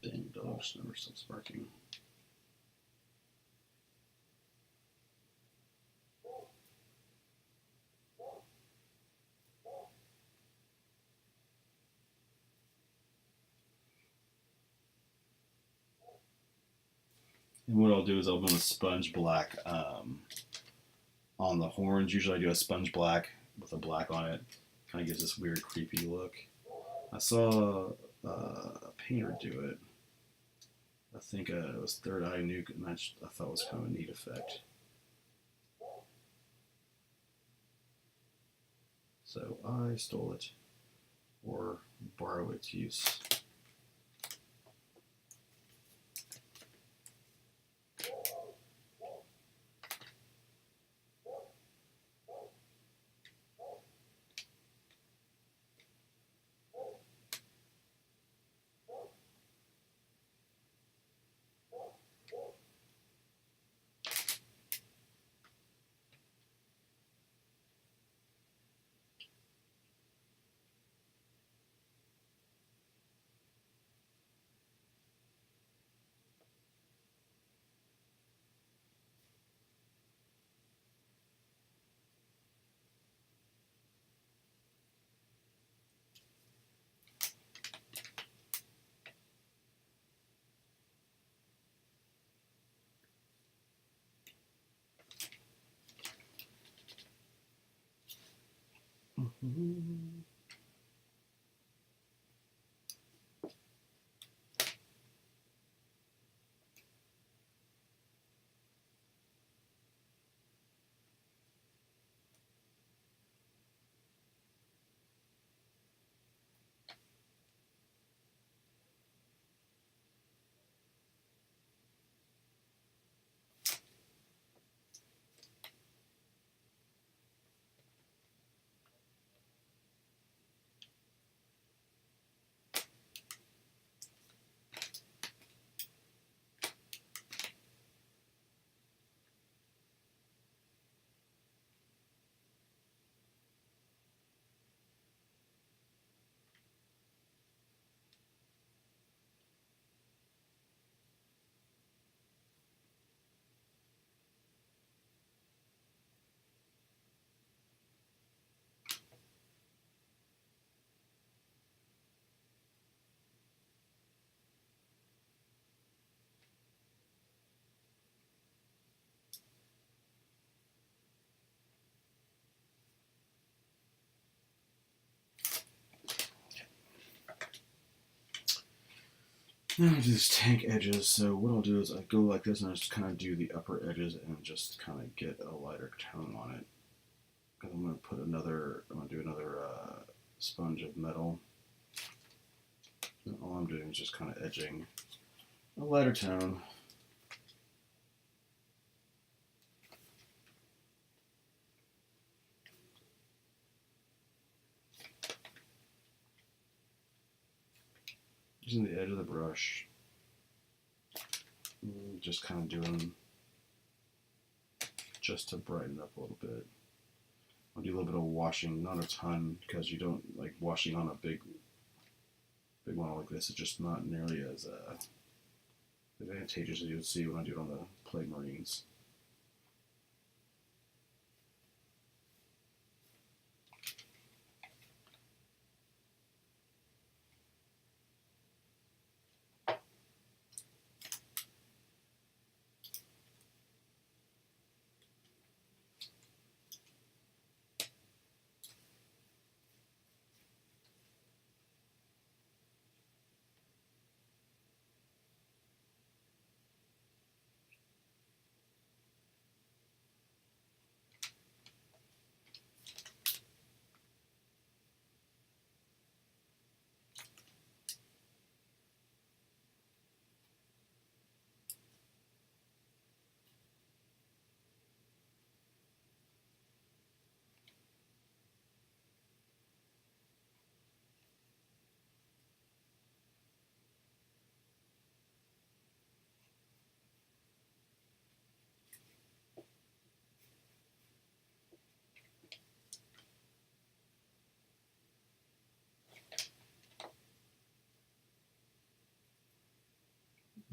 Speaker 1: Dang, dogs never stop sparking. And what I'll do is I'll run a sponge black on the horns. Usually I do a sponge black with a black on it. Kind of gives this weird, creepy look. I saw a painter do it. I think it was Third Eye Nuke, and I thought it was kind of a neat effect. So I stole it, or borrow its use. Mm-hmm. Now I do these tank edges. So what I'll do is I go like this, and I just kind of do the upper edges and just kind of get a lighter tone on it. Because I'm going to do another sponge of metal. And all I'm doing is just kind of edging a lighter tone. Using the edge of the brush. Just kind of doing just to brighten up a little bit. I'll do a little bit of washing, not a ton, because you don't like washing on a big one like this. It's just not nearly as advantageous as you would see when I do it on the Plague Marines.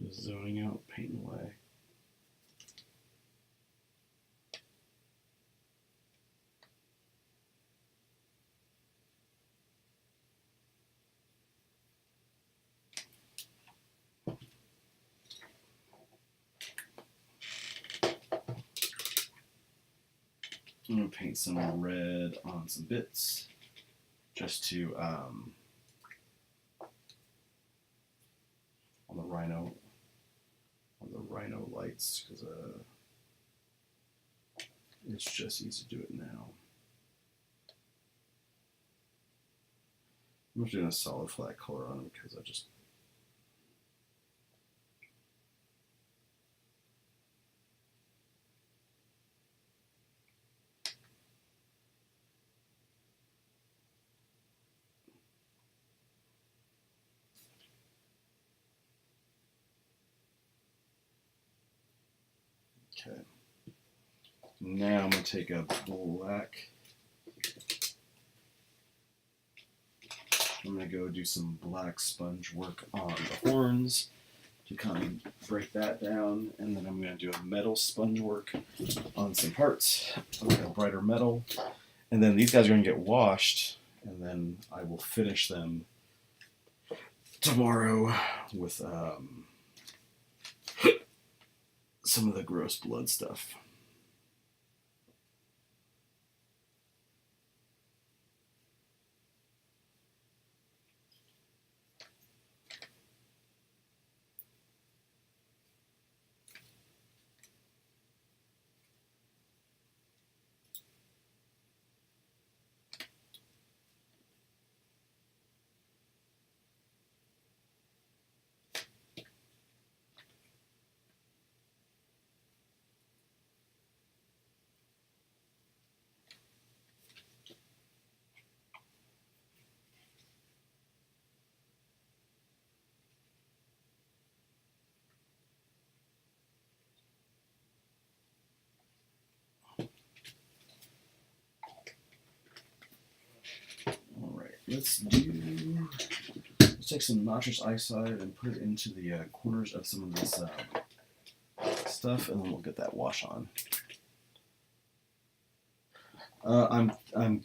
Speaker 1: Just zoning out, painting away. I'm going to paint some red on some bits just to on the rhino lights, because it's just easy to do it now. I'm just doing a solid flat color on them because I just okay. Now I'm going to take a black. I'm going to go do some black sponge work on the horns to kind of break that down, and then I'm going to do a metal sponge work on some parts, like a brighter metal, and then these guys are going to get washed, and then I will finish them tomorrow with some of the gross blood stuff. Let's take some nitrous oxide and put it into the corners of some of this stuff, and then we'll get that wash on. I'm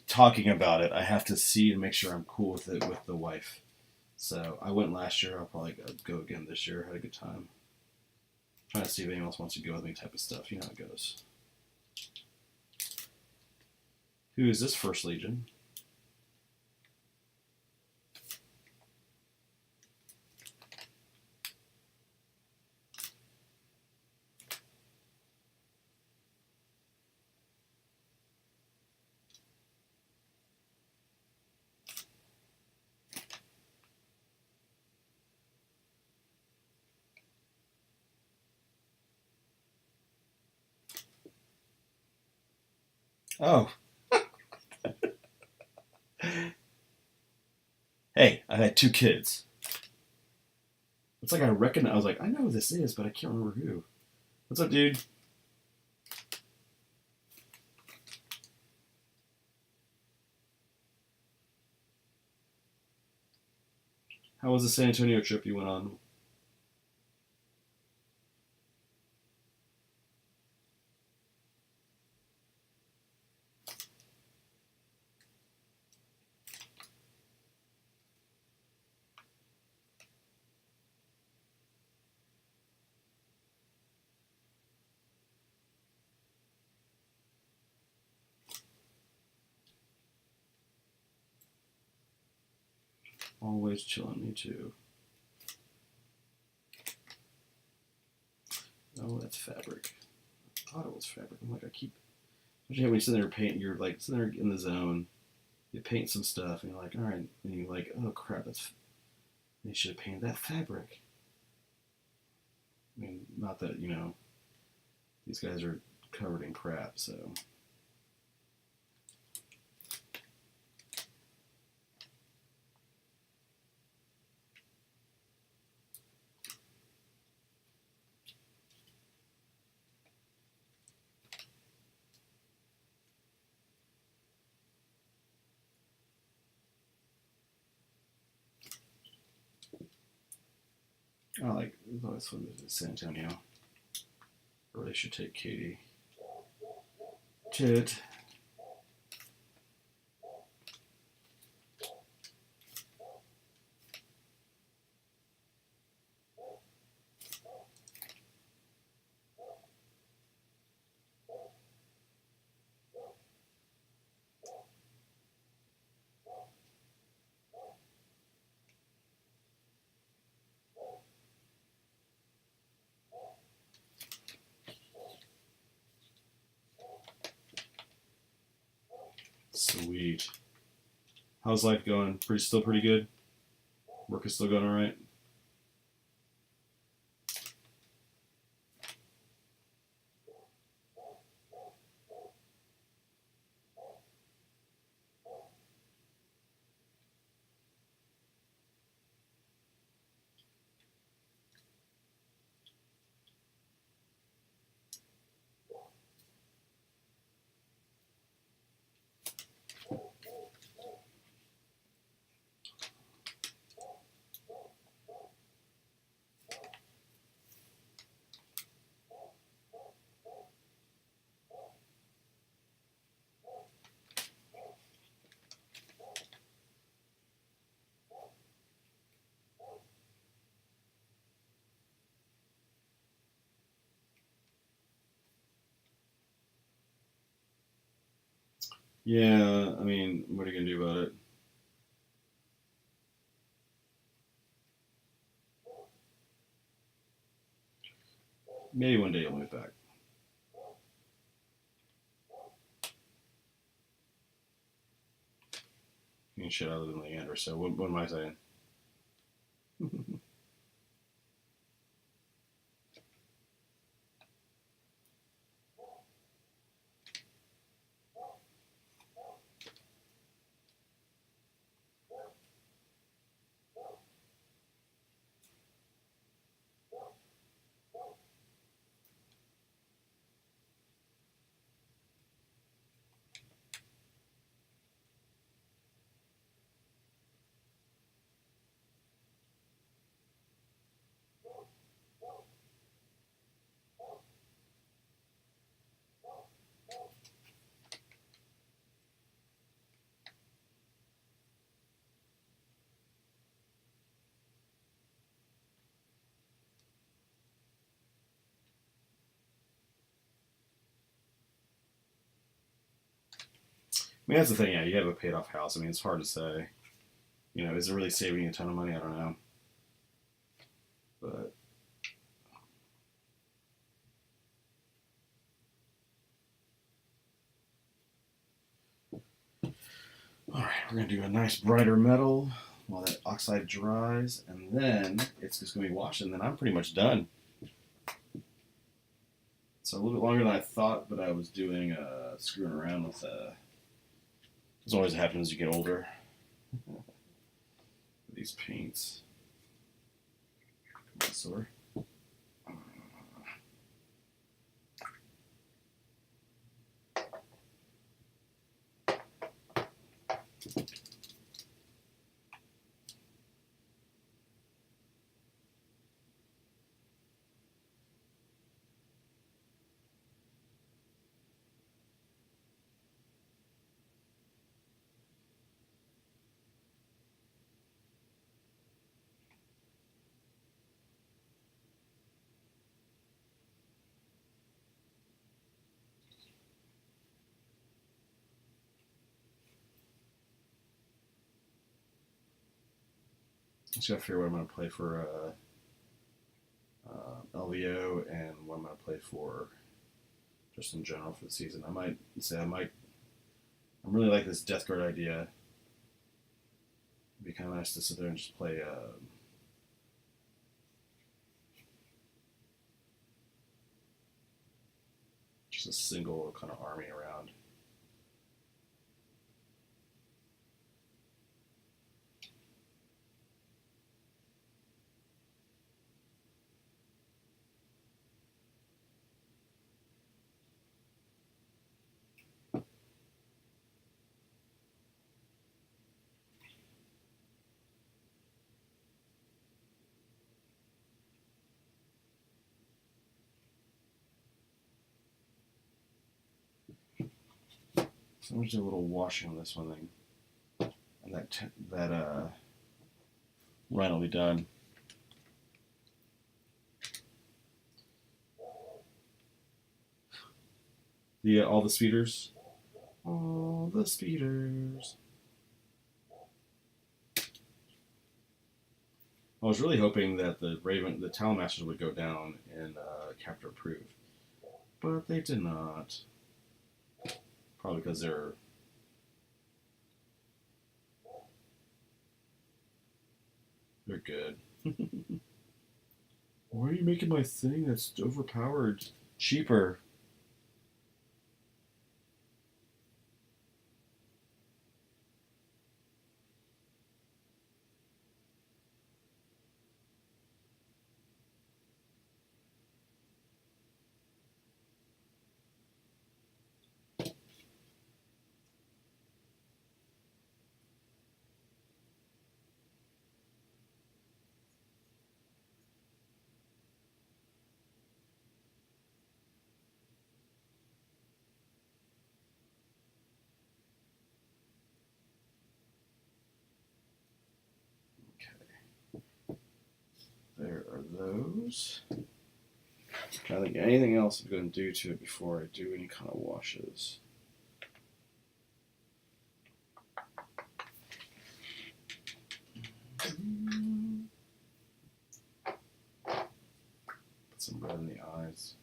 Speaker 1: talking about it. I have to see and make sure I'm cool with it with the wife. So I went last year. I'll probably go again this year. Had a good time. Trying to see if anyone else wants to go with me type of stuff. You know how it goes. Who is this First Legion? Oh. Hey, I had 2 kids. It's like I was like, I know who this is, but I can't remember who. What's up, dude? How was the San Antonio trip you went on? Always chilling, me too. Oh, that's fabric. I thought it was fabric. I'm like, especially when you sit there painting, you're like sitting there in the zone, you paint some stuff, and you're like, all right, and you're like, oh crap, they should have painted that fabric. I mean, not that, these guys are covered in crap, so. kind of like this one is San Antonio. I really should take Katie. Tit. Sweet. How's life going? Still pretty good? Work is still going all right? Yeah, I mean, what are you going to do about it? Maybe one day you'll move back. I mean, shit, I live in Leander, so what am I saying? I mean, that's the thing. Yeah, you have a paid off house. I mean, it's hard to say. You know, is it really saving you a ton of money? I don't know. But all right, we're gonna do a nice brighter metal while that oxide dries, and then it's just gonna be washed, and then I'm pretty much done. So a little bit longer than I thought, but I was doing screwing around with. As always happens as you get older. These paints. Come on, sore. Just gotta figure what I'm gonna play for LVO and what I'm gonna play for just in general for the season. I might say I really like this Death Guard idea. It'd be kind of nice to sit there and just play just a single kind of army around. So I'm going to do a little washing on this one thing. And that line will be done. All the speeders. All the speeders. I was really hoping that the Talon Masters would go down in Captor Approved, but they did not. Probably because they're good. Why are you making my thing that's overpowered cheaper? There are those. I'm trying to think anything else I'm going to do to it before I do any kind of washes. Put some red in the eyes.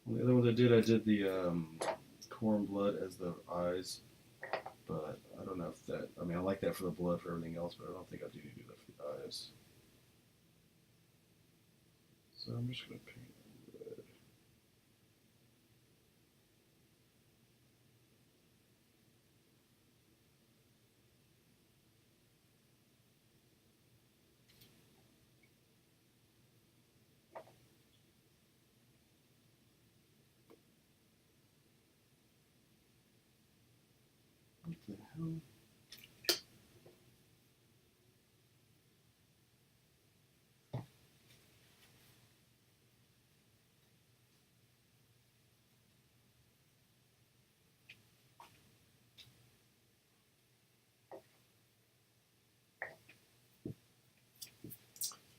Speaker 1: Well, the other ones I did the corn blood as the eyes, but I don't know if that. I mean, I like that for the blood for everything else, but I don't think I do need to do that for the eyes. So I'm just going to paint red. What the hell?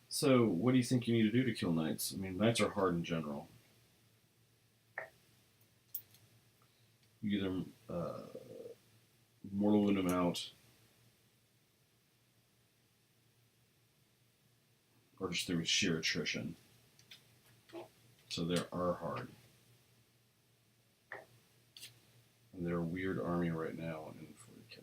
Speaker 1: So, what do you think you need to do to kill knights? I mean, knights are hard in general. You either mortal wound them out, or just through sheer attrition. So they are hard. And they're a weird army right now in 40k.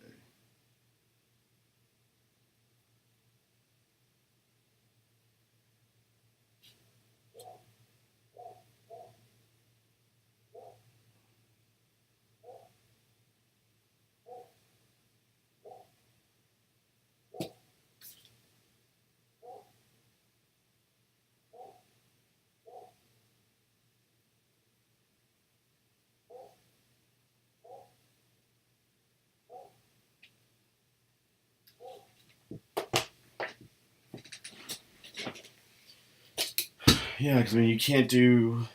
Speaker 1: Yeah, because I mean, you can't do.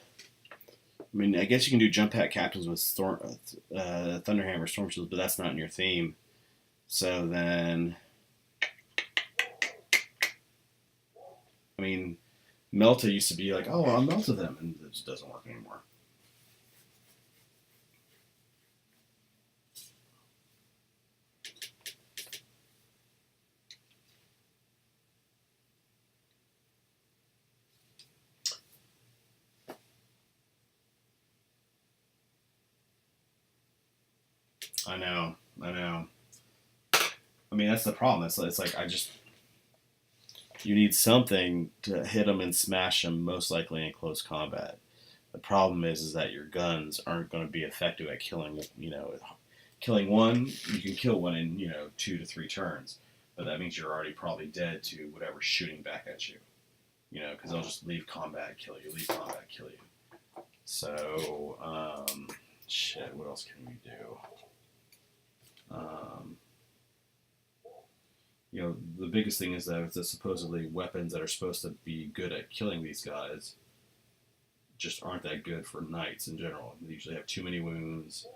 Speaker 1: I mean, I guess you can do jump pack captains with Thunderhammer Storm Shields, but that's not in your theme. So then, I mean, Melta used to be like, oh, I'll Melta them, and it just doesn't work anymore. I know. I mean, that's the problem. It's like you need something to hit them and smash them, most likely in close combat. The problem is that your guns aren't going to be effective at killing. Killing one, you can kill one in 2 to 3 turns, but that means you're already probably dead to whatever's shooting back at you. Because they'll just leave combat, kill you. Leave combat, kill you. So, shit. What else can we do? The biggest thing is that it's supposedly weapons that are supposed to be good at killing these guys just aren't that good for knights in general. They usually have too many wounds,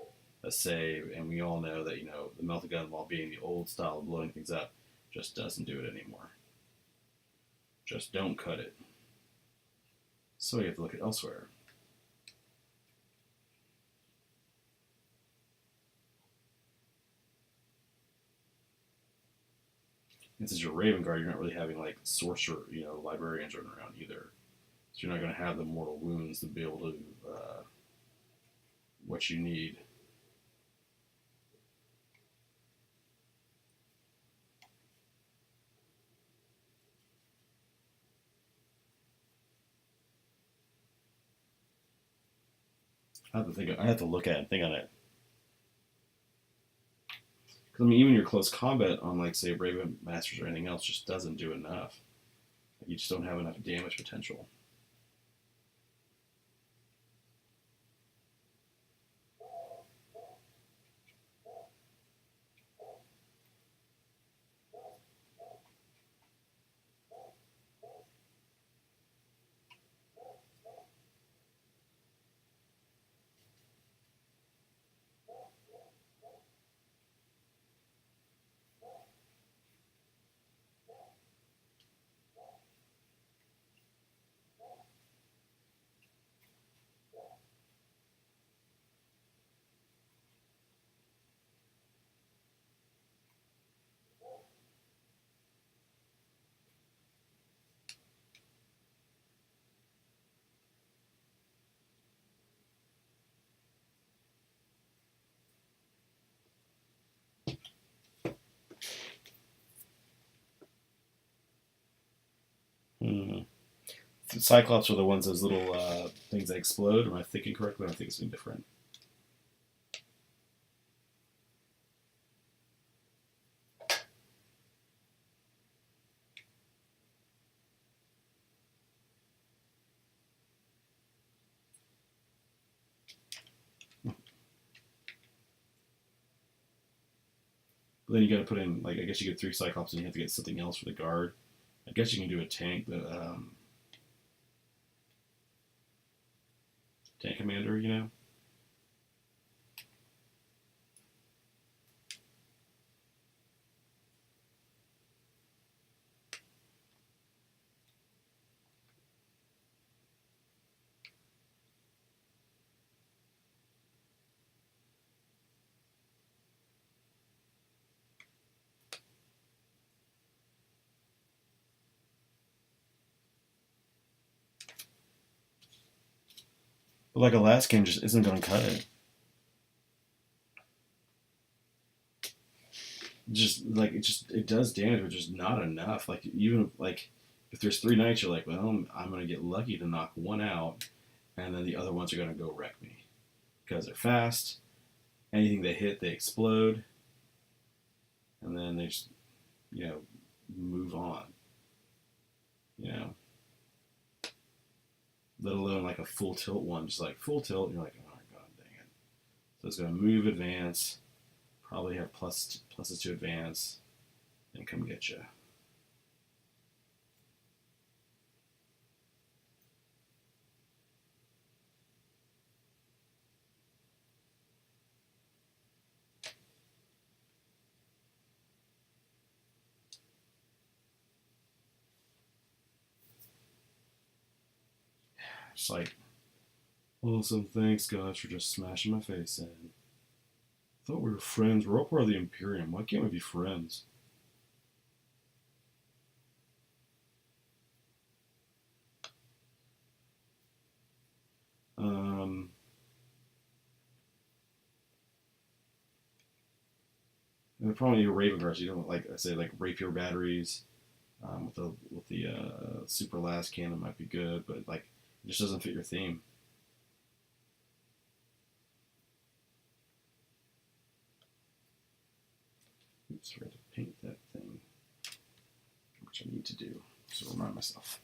Speaker 1: a save, and we all know that the melted gun, while being the old style of blowing things up, just doesn't do it anymore. Just don't cut it. So you have to look at elsewhere. And since you're Raven Guard, you're not really having like sorcerer, librarians running around either. So you're not going to have the mortal wounds to be able to what you need. I have to look at it and think on it. Because I mean, even your close combat on like say Raven Masters or anything else just doesn't do enough. You just don't have enough damage potential. Hmm. Cyclops are the ones, those little things that explode. Am I thinking correctly? I think it's something different. But then you got to put in, like, I guess you get 3 Cyclops and you have to get something else for the guard. I guess you can do a tank, but tank commander. But like Alaskan just isn't going to cut it. It does damage, but just not enough. Like even like if there's 3 knights, you're like, well, I'm going to get lucky to knock one out, and then the other ones are going to go wreck me because they're fast. Anything they hit, they explode, and then they just move on. Let alone like a full tilt one, just like full tilt, and you're like, oh my god, dang it. So it's going to move, advance, probably have pluses to advance, and come get you. It's like, awesome, thanks guys for just smashing my face in. Thought we were friends. We're all part of the Imperium. Why can't we be friends? And the problem with your Raven Guards, you don't like I say like rapier batteries with the super last cannon might be good, but like it just doesn't fit your theme. Oops, I forgot to paint that thing, which I need to do. So remind myself.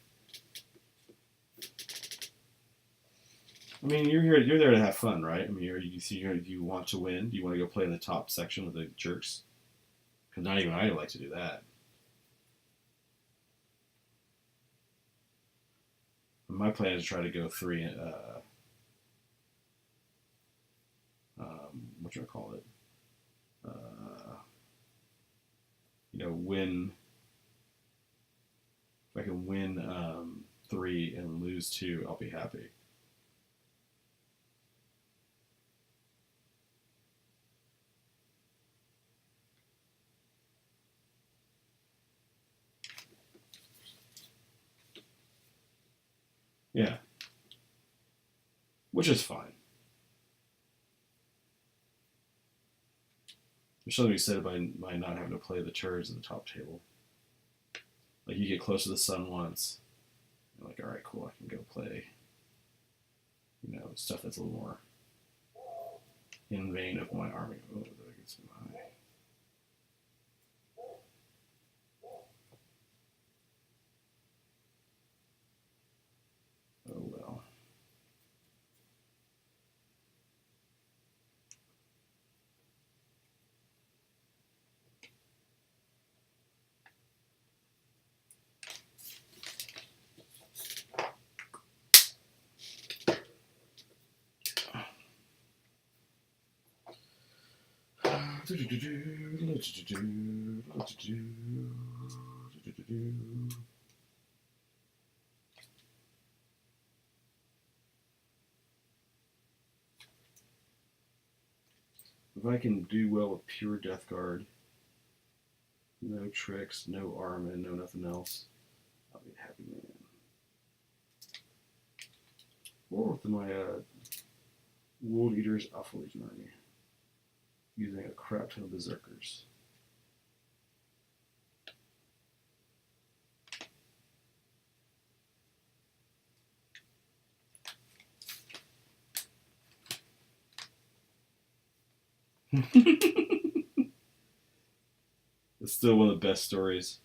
Speaker 1: I mean, you're there to have fun, right? I mean, you want to win. Do you want to go play in the top section with the jerks? Because not even I like to do that. My plan is to try to go three. What do I call it? Win. If I can win 3 and lose 2, I'll be happy. Yeah. Which is fine. There's something to be said by not having to play the turds at the top table. Like, you get close to the sun once, you're like, all right, cool, I can go play, stuff that's a little more in vein of my army. Oh, did I get some high? Oh, well. If I can do well with pure Death Guard, no tricks, no armor, no nothing else, I'll be a happy man. Or with my World Eaters Alpha Legion army, using a crap ton of berserkers. It's still one of the best stories.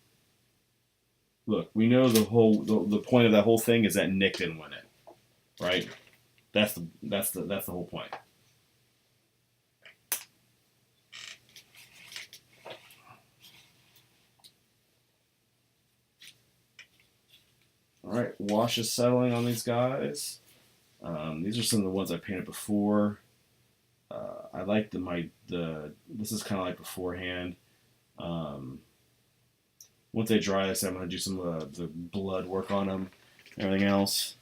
Speaker 1: Look, we know the point of that whole thing is that Nick didn't win it, right? That's the whole point. All right, wash is settling on these guys. These are some of the ones I painted before. I like this is kind of like beforehand. Once they dry, I said I'm going to do some of the blood work on them, everything else.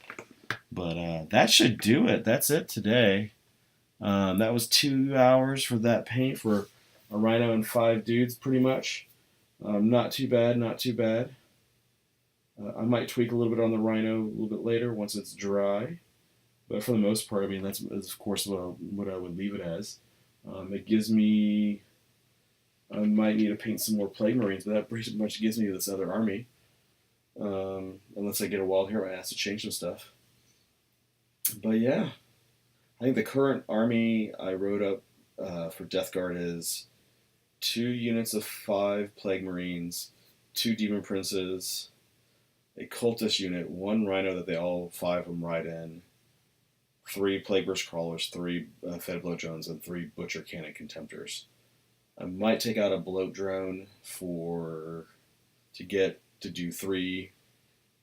Speaker 1: But that should do it. That's it today. That was 2 hours for that paint for a rhino and 5 dudes, pretty much. Not too bad, not too bad. I might tweak a little bit on the rhino a little bit later once it's dry. But for the most part, I mean, that's of course what I would leave it as. It gives me... I might need to paint some more Plague Marines, but that pretty much gives me this other army. Unless I get a wild hair, I have to change some stuff. But yeah, I think the current army I wrote up for Death Guard is 2 units of 5 Plague Marines, 2 Demon Princes, a Cultist unit, 1 Rhino that they all 5 of them ride in, 3 Plague Burst Crawlers, 3 Fed Blow Drones, and 3 Butcher Cannon Contemptors. I might take out a Bloat Drone to do 3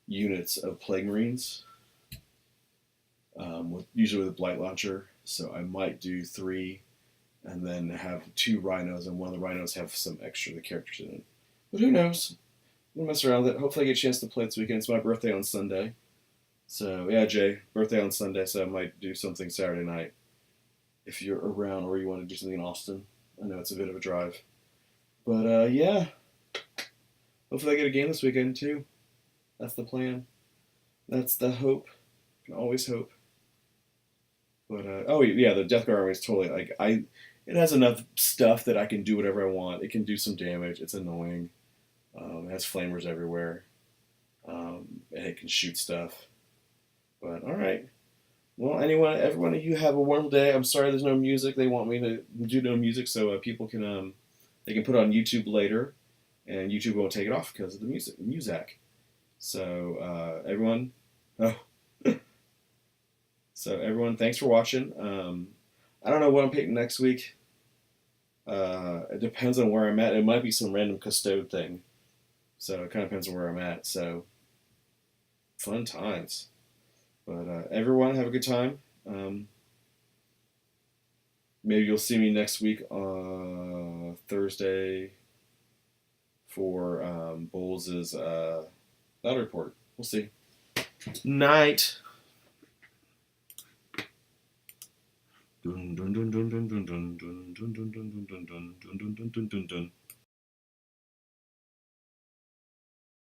Speaker 1: units of Plague Marines, usually with a Blight Launcher. So I might do 3, and then have 2 Rhinos, and one of the Rhinos have some extra of the characters in it. But who knows? I'm gonna mess around with it. Hopefully I get a chance to play this weekend. It's my birthday on Sunday. So yeah, Jay, birthday on Sunday, so I might do something Saturday night. If you're around or you want to do something in Austin. I know it's a bit of a drive. But yeah. Hopefully I get a game this weekend too. That's the plan. That's the hope. You can always hope. But oh yeah, the Death Guard army is totally it has enough stuff that I can do whatever I want. It can do some damage. It's annoying. It has flamers everywhere. And it can shoot stuff. But alright. Well, everyone, you have a wonderful day. I'm sorry there's no music. They want me to do no music so people can they can put it on YouTube later, and YouTube won't take it off because of the music. So everyone, thanks for watching. I don't know what I'm painting next week. It depends on where I'm at. It might be some random custode thing. So it kind of depends on where I'm at. So fun times. But everyone, have a good time. Maybe you'll see me next week Thursday for Bowles' battle report. We'll see. Night. Dun dun dun dun dun dun dun dun dun dun dun dun dun dun dun dun dun dun.